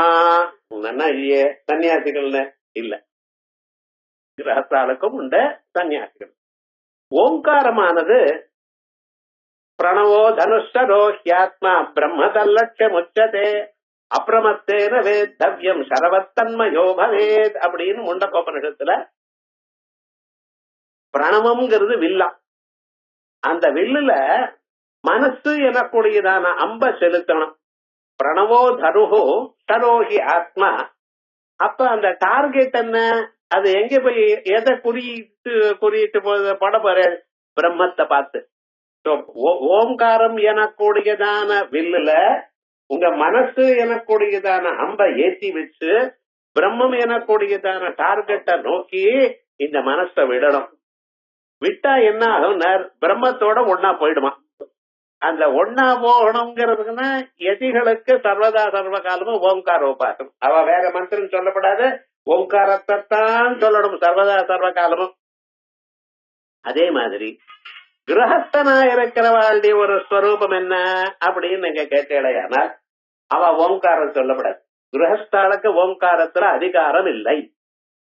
இல்லையே, சன்னியாசிகள்னு இல்ல, கிரகஸ்தாளுக்கும் உண்டு சன்னியாசிகள். ஓங்காரமானது பிரணவோ தனுஷரோ ஹியாத்மா பிரம்மதல்லட்சம் உச்சதே அப்பிரமத்தேன வேத்தவ்யம் சரவத்தன்மயோ பவேத் அப்படின்னு முண்டகோபனிஷத்துல பிரணவம்ங்கிறது வில்லா. அந்த வில்லுல மனசு எனக்கூடியதான அம்ப செலுத்தணும். பிரணவோ தருஹோ சரோஹி ஆத்மா. அப்ப அந்த டார்கெட் என்ன, அது எங்க போய் எதை குறியிட்டு பட போற, பிரம்மத்தை பார்த்து. ஓம்காரம் எனக்கூடியதான வில்லுல உங்க மனசு எனக்கூடியதான அம்ப ஏற்றி வச்சு பிரம்மம் எனக்கூடியதான டார்கெட்டை நோக்கி இந்த மனசை விடணும். விட்டா என்ன ஆகும், பிரம்மத்தோட ஒன்னா போயிடுமா. அந்த ஒன்னா போகணுங்கிறதுக்குன்னா எதிகளுக்கு சர்வதா சர்வ காலமும் ஓம்கார உபாசனம். அவ வேற மந்திரம் சொல்லப்படாது, ஓம்காரத்தை தான் சொல்லணும் சர்வதா சர்வ காலமும். அதே மாதிரி கிரகஸ்தனா இருக்கிறவாளுடைய ஒரு ஸ்வரூபம் என்ன அப்படின்னு நீங்க கேட்டீங்கன்னா அவ ஓம்காரம் சொல்லப்படாது. கிரகஸ்தாளுக்கு ஓங்காரத்துல அதிகாரம் இல்லை.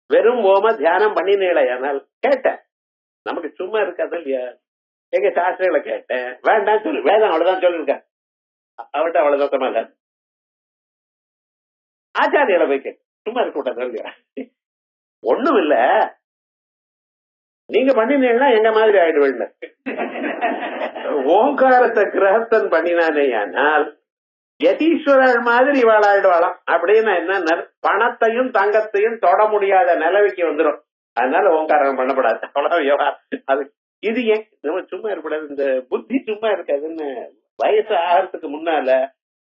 வெறும் ஓம தியானம் பண்ணினேனால் கேட்டேன். நமக்கு சும்மா இருக்காது இல்லையா? எங்க சாஸ்திரங்களை கேட்டேன், வேண்டாம் சொல்லு, வேதம் அவ்வளவுதான் சொல்லிருக்கேன், அவர்கிட்ட அவ்வளவு தோத்தமா இல்ல. ஆச்சாரியில போய் கேட்டு சும்மா இருக்க விட்டா இல்லையா? ஒண்ணும் இல்ல, நீங்க பண்ணினீங்கன்னா எங்க மாதிரி ஆயிடுவேன். ஓங்காரத்தை கிரகஸ்தன் பண்ணினானேயானால் யதீஸ்வரர் மாதிரி இவாள் ஆயிடுவாளாம். அப்படின்னு என்ன, பணத்தையும் தங்கத்தையும் தொட முடியாத நிலவைக்கு வந்துடும். அதனால ஓங்காரம் பண்ணப்படாது, அவ்வளவு. அது இது ஏன் நம்ம சும்மா இருக்கக்கூடாது, இந்த புத்தி சும்மா இருக்காதுன்னு வயசு ஆகிறதுக்கு முன்னால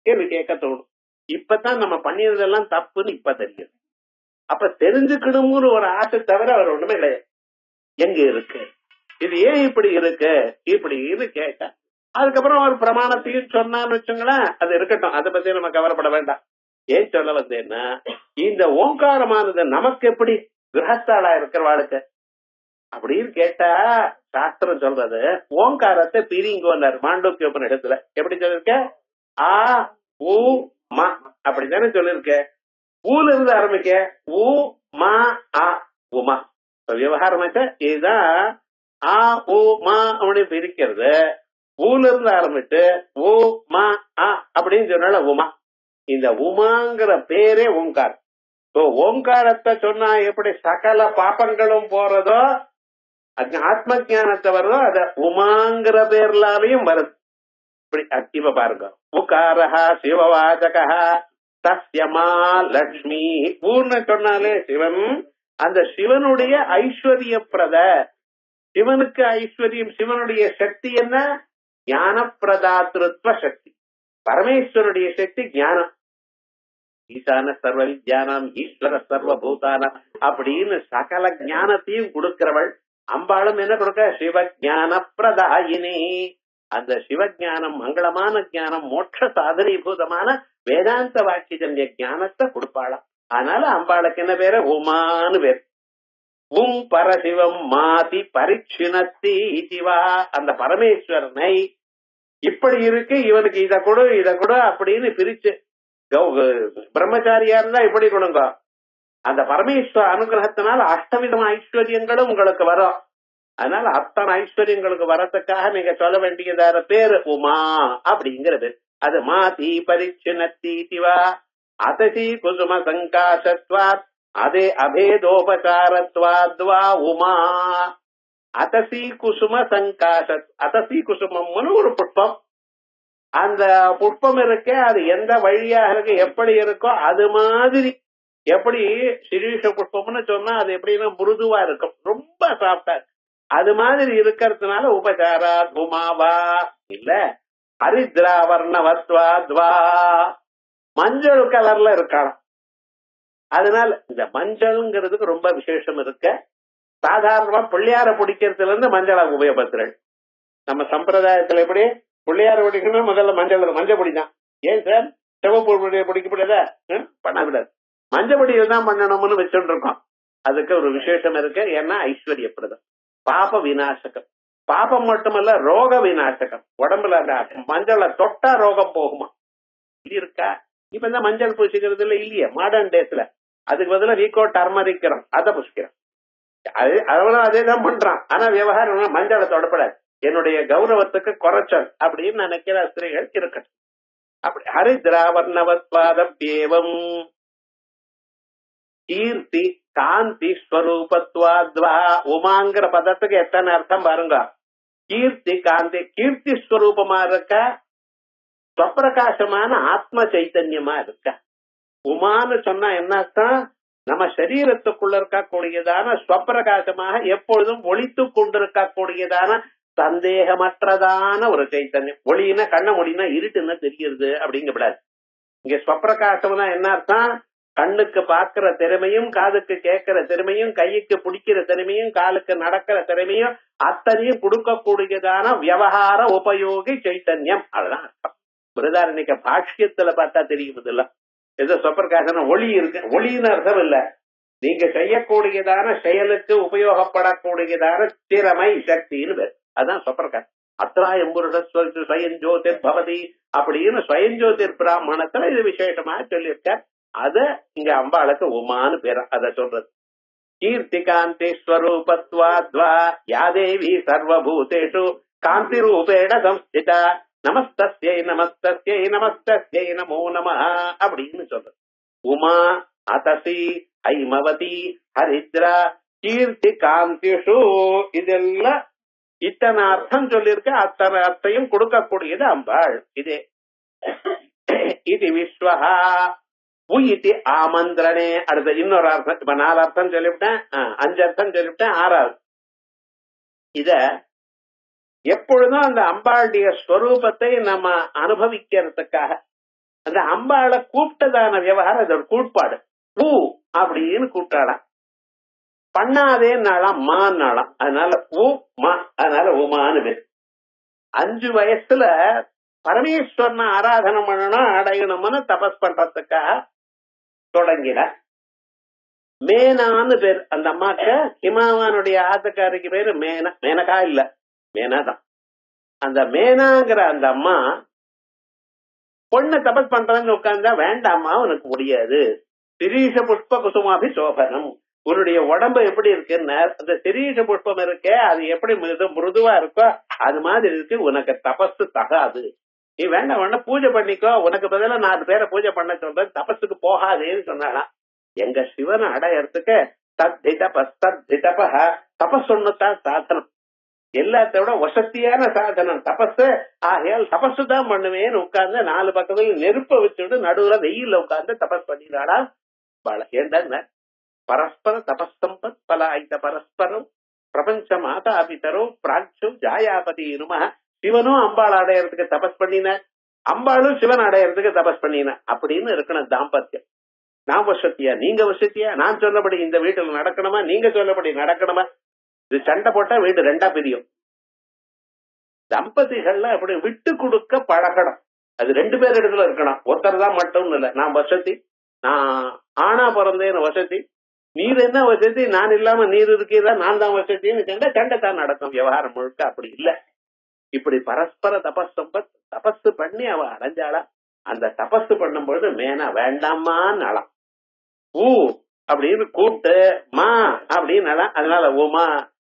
கேள்வி கேட்க தோணும். இப்பதான் நம்ம பண்ணியதெல்லாம் தப்புன்னு இப்ப தெரியும். அப்ப தெரிஞ்சுக்கணும்னு ஒரு ஆசை தவிர அவர் ஒண்ணுமே கிடையாது. எங்க இருக்கு, இது ஏன் இப்படி இருக்கு, இப்படின்னு கேட்டா அதுக்கப்புறம் ஒரு பிரமாணத்தையும் சொன்னான்னு வச்சுங்களேன், அது இருக்கட்டும், அதை பத்தி நம்ம கவலைப்பட வேண்டாம். ஏன் சொல்ல வந்தேன்னா, இந்த ஓங்காரமானது நமக்கு எப்படி கிரகஸ்தாளா இருக்கிறவாளுக்கு அப்படின்னு கேட்டா, சாஸ்திரம் சொல்றது ஓங்காரத்தை பிரிங்கோன்னார் மாண்டூக்கியோபனிடத்துல. எப்படி சொல்லிருக்க? ஆ ஊ மா அப்படித்தானே சொல்லிருக்க. ஊல இருந்து ஆரம்பிக்க ஊ மா ஆ உமா. விவகாரமாச்ச இதுதான் ஆ ஊ மா அப்படின்னு பிரிக்கிறது. ஊல இருந்து ஆரம்பிட்டு ஊ மா ஆ அப்படின்னு சொன்னால உமா. இந்த உமாங்கிற பேரே ஓங்காரம். ஓங்காரத்தை சொன்னா எப்படி சகல பாப்பங்களும் போறதோ, ஆத்ம ஜானத்தை வருதோ, அத உமாங்கிற பேர்லாலையும் வருது. இப்படி இப்ப பாருங்க, உகாரஹா சிவவாச்சகா தஸ்யமா லட்சுமி. பூர்ண சொன்னாலே சிவன், அந்த சிவனுடைய ஐஸ்வர்ய பிரத. சிவனுக்கு ஐஸ்வர்யம், சிவனுடைய சக்தி என்ன? ஞான பிரதாத்திருத்வ சக்தி. பரமேஸ்வருடைய சக்தி ஞானம். ஈசான சர்வ வித்யானம் ஈஸ்வர சர்வ பூதானம் அப்படின்னு சகல ஞானத்தையும் கொடுக்கிறவள். அம்பாளும் என்ன கொடுக்க? சிவஞான பிரதாயினி. அந்த சிவஞானம், மங்களமான ஞானம், மோட்ச சாதனீபூதமான வேதாந்த வாக்கிய ஞானத்தை கொடுப்பாளாம். அதனால அம்பாளுக்கு என்ன பேரு? உமான்னு பேர். உம் பரசிவம் மாதி பரிச்சினத்தி இதுவா. அந்த பரமேஸ்வரனை இப்படி இருக்கு, இவனுக்கு இத கொடு இத கொடு அப்படின்னு பிரிச்சு, பிரம்மச்சாரியா இருந்தா இப்படி கொடுங்க. அந்த பரமேஸ்வர அனுகிரகத்தினால அஷ்டவிதம் ஐஸ்வர்யங்களும் உங்களுக்கு வரும். அதனால அத்தனை ஐஸ்வர்யங்களுக்கு வரத்துக்காக நீங்க சொல்ல வேண்டியதான பேரு உமா அப்படிங்கிறது. அது மாதி பரிச்சினத்தி திவா அதசி குசும சங்காசத்வாத் அதே அபேதோபசாரத்வாத்வா உமா. அதசி குசும சங்காசத். அதசி குசுமம்னு ஒரு புஷ்பம். அந்த புஷ்பம் இருக்க, அது எந்த வழியாக இருக்கு, எப்படி இருக்கோ அது மாதிரி. எப்படி சிரீஷ புஷ்பம்னு சொன்னா அது எப்படின்னா மிருதுவா இருக்கும், ரொம்ப சாஃப்டா. அது மாதிரி இருக்கிறதுனால உபசாரா உமாவா இல்ல ஹரித்ராவர்ணவத்வாத்வா. மஞ்சள் கலர்ல இருக்கலாம். அதனால இந்த மஞ்சள்ங்கிறதுக்கு ரொம்ப விசேஷம் இருக்க. சாதாரணமா பிள்ளையார பிடிக்கிறதுல இருந்து மஞ்சளா உபயோகப்படுத்துறேன். நம்ம சம்பிரதாயத்துல எப்படி பிள்ளையார பிடிக்கணும், முதல்ல மஞ்சள் பொடிதான். ஏன் சார் சிவப்பு பிடிக்கப்படாதா? பண்ண விடாது, மஞ்சள் பொடியை தான் பண்ணணும்னு வச்சுட்டு இருக்கோம். அதுக்கு ஒரு விசேஷம் இருக்கு. ஏன்னா ஐஸ்வர்யப்பிரதம், பாப விநாசகம். பாபம் மட்டுமல்ல, ரோக விநாசகம். உடம்புல அந்த மஞ்சளை தொட்டா ரோகம் போகுமா? இருக்கா? இப்ப இந்த மஞ்சள் பூசிக்கிறது இல்ல இல்லையே மாடர்ன் டேஸ்ல. அதுக்கு பதிலா ரீகோ டர்மரிக்கிறோம், அதை பூசிக்கிறோம். அதெல்லாம் அதே தான் பண்றான். ஆனா விவகாரம் மஞ்சளை தொடப்படாது, என்னுடைய கௌரவத்துக்கு குறைச்சல் அப்படின்னு நினைக்கிற ஸ்திரீகள் இருக்கட்டும். அப்படி ஹரித்ராவர்ணவத்வாதம் ஏவம் கீர்த்தி காந்தி ஸ்வரூபத்வாத்வா. உமாங்கிற பதத்துக்கு எத்தனை அர்த்தம் பாருங்க. கீர்த்தி காந்தி, கீர்த்தி ஸ்வரூபமா இருக்க, ஸ்வப்பிரகாசமான ஆத்ம சைத்தன்யமா இருக்க. உமான்னு சொன்னா என்ன அர்த்தம்? நம்ம சரீரத்துக்குள்ள இருக்கக்கூடியதான ஸ்வப்பிரகாசமாக எப்பொழுதும் ஒளித்து கொண்டிருக்கக்கூடியதான சந்தேகமற்றதான ஒரு சைத்தன்யம். ஒளினா கண்ண ஒளினா இருட்டுன்னா தெரியுது அப்படிங்கப்படாது. இங்க ஸ்வப்பிரகாசம்னா என்ன அர்த்தம்? கண்ணுக்கு பார்க்கிற திறமையும், காதுக்கு கேட்கிற திறமையும், கைக்கு பிடிக்கிற திறமையும், காலுக்கு நடக்கிற திறமையும் அத்தனையும் கொடுக்கக்கூடியதான விவகார உபயோகி சைத்தன்யம். அதுதான் அர்த்தம். பிரதாரணிக்க பாஷ்யத்துல பார்த்தா தெரியும். இல்ல ஏதோ ஸ்வப்பிரகாசம் ஒளி இருக்கு, ஒளின்னு அர்த்தம் இல்ல. நீங்க செய்யக்கூடியதான செயலுக்கு உபயோகப்படக்கூடியதான திறமை, சக்தின்னு பேர். அதுதான் ஸ்வப்பிரகாசம். அத்ராயம் புருஷ ஸ்வயஞ்சோதிர் பவதி அப்படின்னு ஸ்வயஞ்சோதிர் பிராமணத்துல இது விசேஷமா சொல்லியிருக்க. அத இங்க அம்பாளுக்கு உமான்னு பேர். அத சொல்றது கீர்த்தி காந்தி ஸ்வரூபத்வாத்வா யாதேவி சர்வபூதேஷு காந்தி ரூபேண சம்ஸ்திதா நமஸ்தஸ்யை நமஸ்தஸ்யை நமஸ்தஸ்யை நமோ நமஹ அப்படின்னு சொல்றது. உமா அதசி ஐமவதி ஹரித்ரா கீர்த்தி காந்திஷு இதெல்லாம் இத்தனை அர்த்தம் சொல்லியிருக்க. அத்தனை அர்த்தையும் கொடுக்கக்கூடியது அம்பாள். இதே இது விஸ்வஹா உயிதி ஆமந்திரணே. அடுத்த இன்னொரு அர்த்தம். இப்ப 4 அர்த்தம் சொல்லிவிட்டேன், 5 அர்த்தம் சொல்லிவிட்டேன், 6வது இத எப்பொழுதும் அந்த அம்பாளுடைய ஸ்வரூபத்தை நம்ம அனுபவிக்கிறதுக்காக அந்த அம்பாளை கூப்பிட்டதான விவகாரம் அது ஒரு கூட்பாடு. பூ அப்படின்னு கூப்பிட்டாளாம், பண்ணாதே நாளாம் மான்னாளாம், அதனால பூ மா, அதனால உமான்னு பேர். 5 வயசுல பரமேஸ்வரனை ஆராதனை பண்ணணும் அடையணும்னு தபஸ் பண்றதுக்காக தொடங்கின. மேனான்னு பேர் அந்த அம்மாக்கு. ஹிமாவானுடைய ஆத்துக்காரிக்கு பேரு மேனா. மேனகா இல்ல, மேனாதான். அந்த மேனாங்கிற அந்த அம்மா பொண்ணு தபஸ் பண்றதுன்னு உட்கார்ந்தா, வேண்டாமா உனக்கு முடியாது, சிரீஷ புஷ்ப குசுமாபி சோபனம், உன்னுடைய உடம்பு எப்படி இருக்குன்னு அந்த சிரீஷ புஷ்பம் இருக்கே அது எப்படி மிருதுவா இருக்கோ அது மாதிரி இருக்கு, உனக்கு தபசு தகாது, நீ வேண்டாம் வேண்டாம் பூஜை பண்ணிக்கோ, உனக்கு பதிலா 4 பேரை பூஜை பண்ண சொல்றேன், தபஸுக்கு போகாதேன்னு சொன்னாலாம். எங்க சிவனை அடையறதுக்கு தபஸ் ஒண்ணுதான் சாதனம், எல்லாத்த விட வசதியான சாதனம் தபஸ். ஆகையால் தபசு தான் பண்ணுவேன்னு உட்கார்ந்து 4 பக்கத்துல நெருப்ப வச்சுட்டு நடுவுல வெயில்ல உட்கார்ந்து தபஸ் பண்ணினாளா. ஏண்டா பரஸ்பர தபஸ்தம்பத் பலாயுத பரஸ்பரம் பிரபஞ்ச மாதா பிதரோ பிராட்சம் ஜாயாபதி இரும. சிவனும் அம்பாள் அடையறதுக்கு தபஸ் பண்ணின, அம்பாளும் சிவன் அடையறதுக்கு தபஸ் பண்ணின. அப்படின்னு இருக்கணும் தாம்பத்தியம். நான் வசத்தியா நீங்க வசத்தியா, நான் சொன்னபடி இந்த வீட்டுல நடக்கணுமா, நீங்க சொல்லபடி நடக்கணுமா, இது சண்டை போட்டா வீடு 2ஆ பிரியும். தம்பதிகள்ல அப்படி விட்டு கொடுக்க பழகணும். அது 2 பேர் இடத்துல இருக்கணும், ஒருத்தர் தான் மட்டும் இல்ல. நான் வசதி, நான் ஆனா பிறந்தேன்னு வசதி, நீர் என்ன வசதி, நான் இல்லாம நீர் இருக்கிறதா, நான் தான் வசதின்னு சண்டை சண்டை தான் நடக்கும். விவகாரம் முழுக்க அப்படி இல்ல. இப்படி பரஸ்பர தபஸ் தபஸ் பண்ணி அவ அடைஞ்சாளா. அந்த தபஸ் பண்ணும்பொழுது மேனா வேண்டாமான்னாலாம், ஊ அப்படின்னு கூப்பிட்டு மா அப்படின்னு. அதனால உமா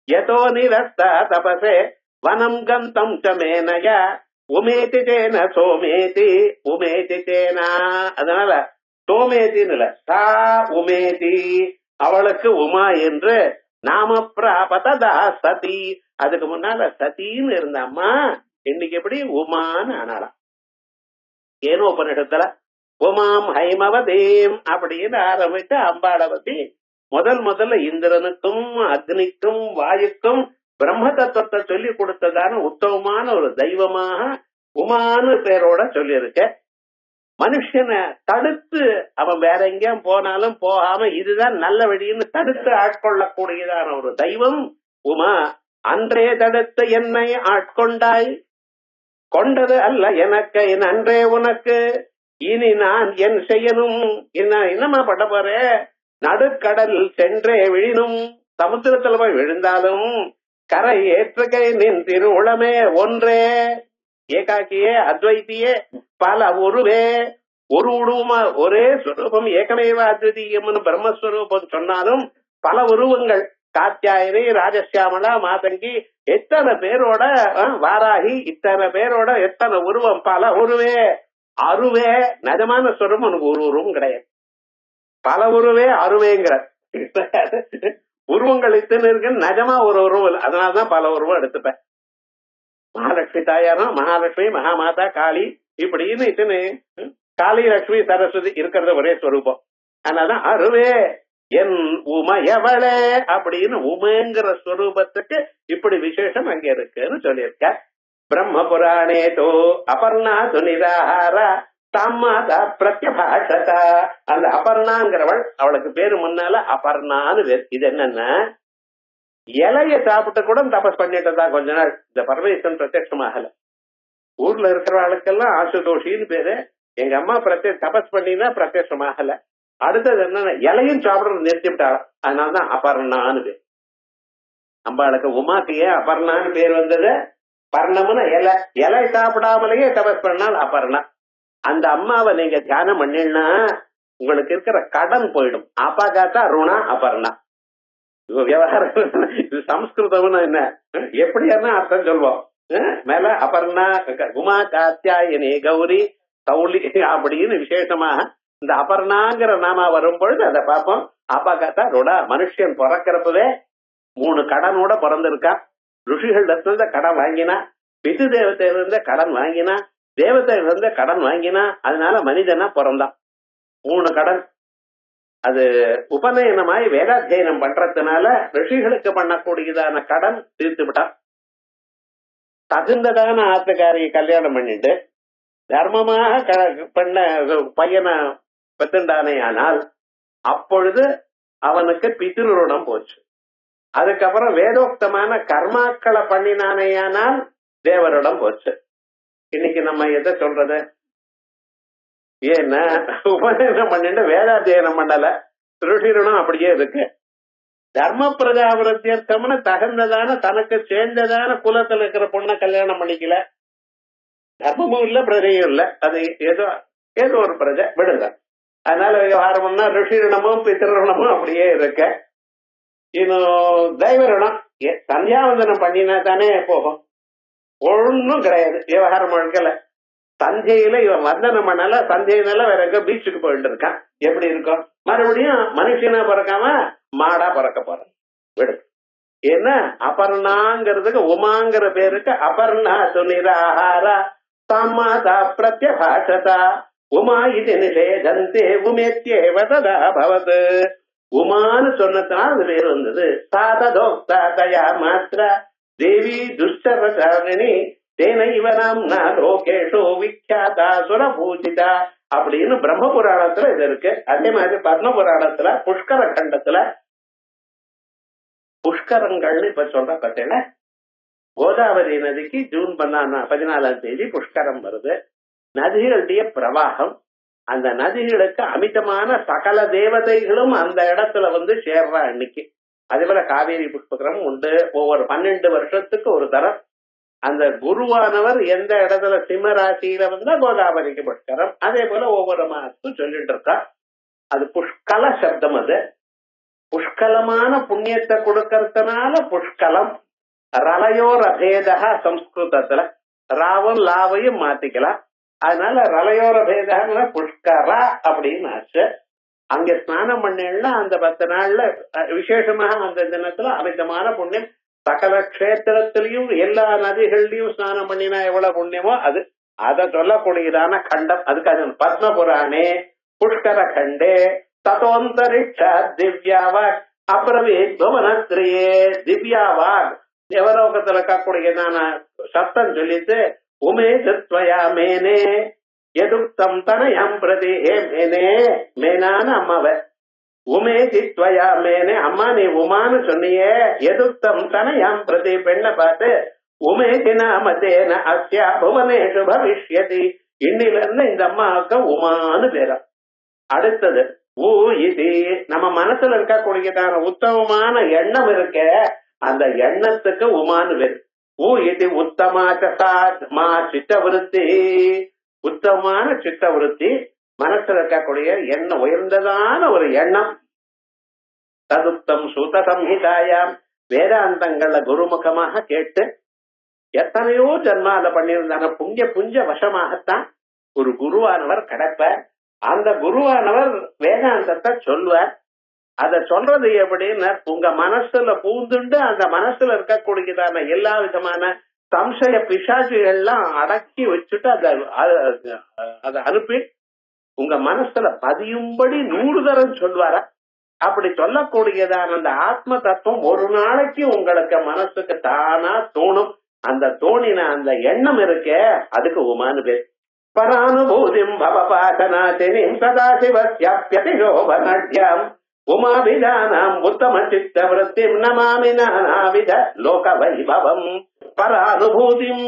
யதோ நிரஸ்த தபசே வனம் கந்தம் சமேனய உமேதி தேன சோமேதி உமேதி தேனா. அதனால சோமேதின்னு இல்ல, சா உமேதி, அவளுக்கு உமா என்று நாம பிராபதா சதி. அதுக்கு முன்னால சதின்னு இருந்த அம்மா இன்னைக்கு எப்படி உமான்னு ஆனாலாம். ஏனோ உபநிடத்துல உமாம் ஹைமவதேம் அப்படின்னு ஆரம்பிச்சு அம்பாளை பத்தி முதல்ல இந்திரனுக்கும் அக்னிக்கும் வாயுக்கும் பிரம்ம தத்துவத்தை சொல்லி கொடுத்ததான உத்தமமான ஒரு தெய்வமாக உமான்னு பேரோட சொல்லியிருக்க. மனுஷனை தடுத்து அவன் வேற எங்கேயும் போனாலும் போகாம இதுதான் நல்ல வழின்னு தடுத்து ஆட்கொள்ளக்கூடியதான ஒரு தெய்வம் உமா. அன்றே தடுத்து என்னை ஆட்கொண்டாய், கொண்டது அல்ல எனக்கு அன்றே உனக்கு, இனி நான் என் செய்யணும், என்னமா பண்ண போறேன், நடுக்கடல் சென்றே விழினும், சமுத்திரத்துல போய் விழுந்தாலும் கரை ஏற்றுகை நின் திருவுளமே ஒன்றே, ஏகாக்கியே அத்வைத்தியே பல உருவே, ஒரு உருவமா ஒரே ஸ்வரூபம் ஏகமேவ அத்விதீயம்னு பிரம்மஸ்வரூபம் சொன்னாலும் பல உருவங்கள், காத்தியாயனி ராஜசியாமலா மாதங்கி எத்தனை பேரோட, வாராகி இத்தனை பேரோட எத்தனை உருவம், பல உருவே அருவே. நிஜமான ஸ்வரூபம் உனக்கு ஒரு உருவம் கிடையாது, பல உருவே அருவேங்கிற உருவங்கள் இத்தனை இருக்கு, நிஜமா ஒரு உருவம் இல்லை, அதனாலதான் பல உருவம் எடுத்துப்பேன். மகாலட்சுமி தாயாரும் மகாலட்சுமி மகாமாதா காளி இப்படின்னு இத்தனை, காளி லட்சுமி சரஸ்வதி இருக்கிறது ஒரே ஸ்வரூபம். அதனாலதான் அருவே என் உமையவளே அப்படின்னு உமைங்கிற ஸ்வரூபத்துக்கு இப்படி விசேஷம் அங்க இருக்குன்னு சொல்லியிருக்க. பிரம்ம புராணே தோ அபர்ணா துனிதார தம்மாதா பிரத்யபாஷதா. அந்த அபர்ணாங்கிறவள், அவளுக்கு பேரு முன்னால அபர்ணான்னு பேர். இது என்னன்னா இலைய சாப்பிட்டு கூட தபஸ் பண்ணிட்டதா கொஞ்ச நாள். இந்த பரமேஸ்வரன் பிரத்யட்சமாகல. ஊர்ல இருக்கிறவளுக்கெல்லாம் ஆசுதோஷின்னு பேரு. எங்க அம்மா தபஸ் பண்ணினா பிரத்யட்சமாகல. அடுத்தது என்னன்னா இலையும் சாப்பிடுறது நிறுத்திவிட்டாள், அதனாலதான் அபர்ணான்னு பேர். அம்பாளுக்கு உமாக்கு ஏன் அபர்ணான்னு பேர் வந்தது, பர்ணம்னு இலை சாப்பிடாமலேயே தபஸ் பண்ணால் அபர்ணா. அந்த அம்மாவை நீங்க தியானம் பண்ணினா உங்களுக்கு இருக்கிற கடன் போயிடும். அபகத ருண அபர்ணா. விவகாரம் இது சம்ஸ்கிருதம்னு என்ன எப்படி என்ன அர்த்தம் சொல்வோம். மேல அபர்ணா உமா காத்தியாயனே கௌரி சௌலி அப்படின்னு விசேஷமா இந்த அபர்ணாங்கிற நாம வரும் பொழுது அதை பார்ப்போம். அபகத ருண. மனுஷன் பிறக்கிறப்பவே 3 கடனோட பிறந்திருக்கா. ருஷிகள் இருந்த கடன் வாங்கினா, பிது தேவத்தையில இருந்த கடன் வாங்கினா, தேவத்தையில இருந்த கடன் வாங்கினா, அதனால மனிதனா பிறந்தான். 3 கடன். அது உபநயனமாய் வேதாத்தியனம் பண்றதுனால ரிஷிகளுக்கு பண்ணக்கூடியதான கடன் தீர்த்து விட்டான். தகுந்ததான ஆத்துக்காரியை கல்யாணம் பண்ணிட்டு தர்மமாக பண்ண பையனை பெத்துண்டானே ஆனால் அப்பொழுது அவனுக்கு பித்ருடம் போச்சு. அதுக்கப்புறம் வேதோக்தமான கர்மாக்களை பண்ணினானேயானால் தேவரிடம் போச்சு. இன்னைக்கு நம்ம எதை சொல்றது? ஏன்னா உபநயனம் பண்ணிட்டு வேதாத்தியனம் பண்ணல, ருஷிரணம் அப்படியே இருக்கு. தர்ம பிரஜாபத்தியர்த்தம்னு தகுந்ததான தனக்கு சேர்ந்ததான குலத்துல இருக்கிற பொண்ணை கல்யாணம் பண்ணிக்கல. தர்மமும் இல்ல, பிரஜையும் இல்ல, அது ஏதோ ஒரு பிரஜை விடுங்க. அதனால விவகாரம்னா ருஷிரணமும் பித்திருணமும் அப்படியே இருக்க. இன்னும் தெய்வரிடம் சந்தியாவந்தனம் பண்ணினா தானே போகும். ஒன்னும் கிடையாது விவகாரம் முழுக்கல. சந்தையில இவன் வந்தனம் பண்ணல, சந்தையினால வேற எங்க பீச்சுக்கு போயிட்டு இருக்கான். எப்படி இருக்கும்? மறுபடியும் மனுஷனா பிறக்காம மாடா பிறக்க போறான். விடு. என்ன அபர்ணாங்கிறதுக்கு உமாங்கிற பேருக்கு அபர்ணா சுனிராஹாரா சமாதா பிரத்யபாஷதா உமா இது நிஷேதந்தே உமேத்யேவதா பவது. உமான்னு சொன்னதுனால அது பேர் வந்தது. சாததோக்தா தயா மாத்ரா தேவி துஷ்டரசாலினி தேன இவனாம் லோகேஷோ விக்யாதா சுரபூஜிதா அப்படின்னு பிரம்ம புராணத்துல இது இருக்கு. அதே மாதிரி பத்ம புராணத்துல புஷ்கர கண்டத்துல புஷ்கரங்கள்னு இப்ப சொல்ற பத்தில கோதாவரி நதிக்கு ஜூன் 14ஆம் தேதி புஷ்கரம் வருது. நதிகளுடைய பிரவாகம், அந்த நதிகளுக்கு அமிதமான சகல தேவதைகளும் அந்த இடத்துல சேர்றா அன்னைக்கு. அதே போல காவேரி புஷ்கரம் உண்டு. ஒவ்வொரு 12 வருஷத்துக்கு ஒரு தரம் அந்த குருவானவர் எந்த இடத்துல சிம்ம ராசியில வந்தா கோதாவரிக்கு புஷ்கரம். அதே போல ஒவ்வொரு மாசத்தும் சொல்லிட்டு இருக்கா. அது புஷ்கல சப்தம். அது புஷ்கலமான புண்ணியத்தை கொடுக்கறதுனால புஷ்கலம். ரலயோர் அபேதா சம்ஸ்கிருதத்துல ராவும் லாவையும் மாத்திக்கலாம். அதனால ரலயோர பேதா புஷ்கரா அப்படின்னு ஆச்சு. அங்க ஸ்நானம் பண்ணா அந்த 10 நாள்ல விசேஷமாக அந்த தினத்துல அமிதமான புண்ணியம். சகல கஷேத்திரத்திலையும் எல்லா நதிகள்லயும் ஸ்நானம் பண்ணினா எவ்வளவு புண்ணியமோ அது அதை சொல்லக்கூடியதான கண்டம். அதுக்காக பத்ம புராணே புஷ்கர கண்டே ததோந்தரிஷா திவ்யாவாக் அப்ரவீத் புவனத்ரியே. திவ்யாவாக் தேவலோகத்துல இருக்கக்கூடியதான சத்தம் சொல்லிட்டு உமேதுத்வயா மேனே எதுக்தம் தனயம் பிரதி. மேனே மேனான அம்மாவ உமேதித்வயா மேனே அம்மா நீ உமான்னு சொன்னியே. எதுக்தம் தனயம் பிரதி பெண்ணை பார்த்து உமேதி நாமதேன அஸ்யா புவனேஷு பவிஷ்யதி. இன்னில இருந்து இந்த அம்மாவுக்கு உமான்னு பேரா. அடுத்தது ஊ இது நம்ம மனசுல இருக்கக்கூடியதான உத்தமமான எண்ணம் இருக்க, அந்த எண்ணத்துக்கு உமான்னு பேரு. ஊ இது உத்தமா சித்தவருத்தி. உத்தமமான சித்தவருத்தி மனசுல இருக்கக்கூடிய எண்ணம், உயர்ந்ததான ஒரு எண்ணம். ததுப்தம் சூத சம்ஹிதாயாம் வேதாந்தங்கள்ல குருமுகமாக கேட்டு எத்தனையோ ஜன்மால பண்ணியிருந்தாங்க. புண்ணிய புஞ்ச வசமாகத்தான் ஒரு குருவானவர் கிடைப்பார். அந்த குருவானவர் வேதாந்தத்தை சொல்வார். அத சொல்றது எப்படின்னு உங்க மனசுல பூந்துண்டு அந்த மனசுல இருக்கக்கூடியதான எல்லா விதமான சம்சய பிசாசுகள்லாம் அடக்கி வச்சுட்டு அதை அனுப்பி உங்க மனசுல பதியும்படி 100 தரம் சொல்வாரா. அப்படி சொல்லக்கூடியதான அந்த ஆத்ம தத்துவம் ஒரு நாளைக்கு உங்களுக்கு மனசுக்கு தானா தோணும். அந்த தோணின அந்த எண்ணம் இருக்கே அதுக்கு உமானு பேர். பரானுபூதிம் பவபாசனாசினிம் சதாசிவத்யபியதிரோபநாட்யம் உமாவிதானாம் உத்தம சித்த விருத்திம் நமாமி நானாவித லோக வைபவம். பரானுபூதிம்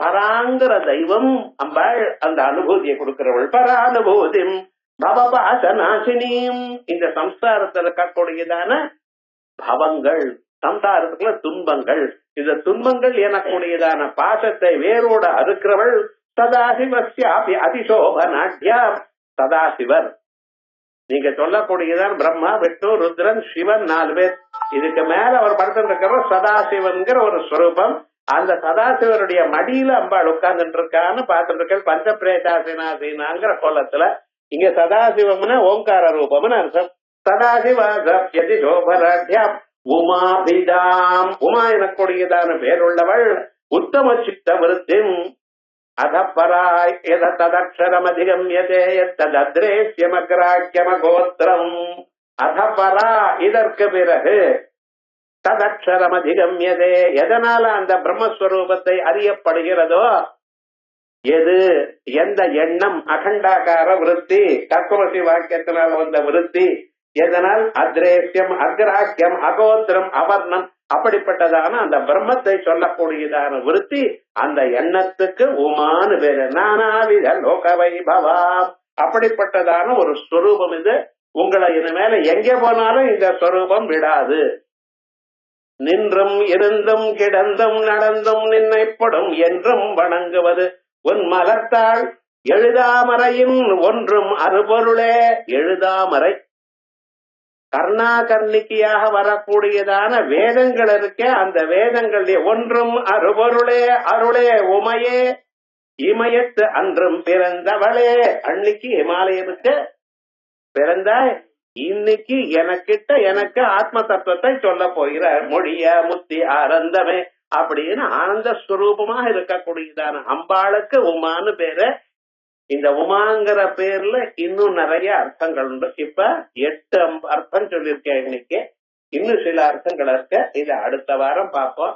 பராங்கிற தெய்வம் அம்பாள் அந்த அனுபூதியை கொடுக்கிறவள். பரானுபூதிம் பவபாசனாசினியும் இந்த சம்சாரத்தில் இருக்கக்கூடியதான பவங்கள், சம்சாரத்துக்குள்ள துன்பங்கள், இந்த துன்பங்கள் எனக்கூடியதான பாசத்தை வேரோட அறுக்கிறவள். சதாசிவஸ்யாபி அதிசோபநாட்யா சதாசிவர். நீங்க சொல்லக்கூடியதான் பிரம்மா, விஷ்ணு, ருத்ரன், சிவன் 4 பேர். இதுக்கு மேல அவர் படுத்துட்டு இருக்கிற சதாசிவன்கிற ஒரு ஸ்வரூபம். அந்த சதாசிவருடைய மடியில அம்பாள் உட்கார்ந்துட்டு இருக்கான்னு பார்த்துட்டு இருக்க. பஞ்ச பிரேதாசினாசினாங்கிற கோலத்துல இங்க சதாசிவம்னா ஓங்கார ரூபம்னு அர்த்தம். சதாசிவாதி சோபராட்யாம் உமாபிதாம், உமா எனக்கூடியதான பேருள்ளவள், உத்தம சித்த விருத்திம். அதப்பராய் ததக்ஷரமதிகம்யதே தத்ரேஸ்யமக்ராக்கியமகோத்திரம். அதப்பரா, இதற்கு பிறகு, ததக்ஷரமதிகம்யதே, எதனால அந்த பிரம்மஸ்வரூபத்தை அறியப்படுகிறதோ, எது எந்த எண்ணம், அகண்டாகார விருத்தி, தத்துவசி வாக்கியத்தினால் வந்த விருத்தி, எதனால் அத்ரேஸ்யம் அக்ராக்கியம் அகோத்திரம் அவர்ணம், அப்படிப்பட்டதான அந்த பிரம்மத்தை சொல்லக்கூடியதான விருத்தி, அந்த எண்ணத்துக்கு உமானு பேரு. நானாவித லோக வைபவா, அப்படிப்பட்டதான ஒரு ஸ்வரூபம் இது. உங்களை இனிமேல எங்க போனாலும் இந்த ஸ்வரூபம் விடாது. நின்றும் இருந்தும் கிடந்தும் நடந்தும் நின்னைப்படும் என்றும் வணங்குவது உன் மலர்த்தாள் எழுதாமறையின் ஒன்றும் அறுபொருளே. எழுதாமறை கர்ணாகர்ணிக்கையாக வரக்கூடியதான வேதங்கள் இருக்க, அந்த வேதங்கள் ஒன்றும் அறுபொருளே. அருளே உமையே, இமயத்து அன்றும் பிறந்தவளே. அன்னைக்கு இமாலயத்துக்கு பிறந்தாய், இன்னைக்கு எனக்கு ஆத்ம தத்துவத்தை சொல்ல போகிறார். மொழிய முத்தி ஆனந்தமே அப்படின்னு ஆனந்த ஸ்வரூபமாக இருக்கக்கூடியதான அம்பாளுக்கு உமான்னு பேரு. இந்த உமாங்கிற பேர்ல இன்னும் நிறைய அர்த்தங்கள் உண்டு. இப்ப 8 அர்த்தம் சொல்லியிருக்கேன் இன்னைக்கு. இன்னும் சில அர்த்தங்கள் இருக்க. இதை அடுத்த வாரம் பார்ப்போம்.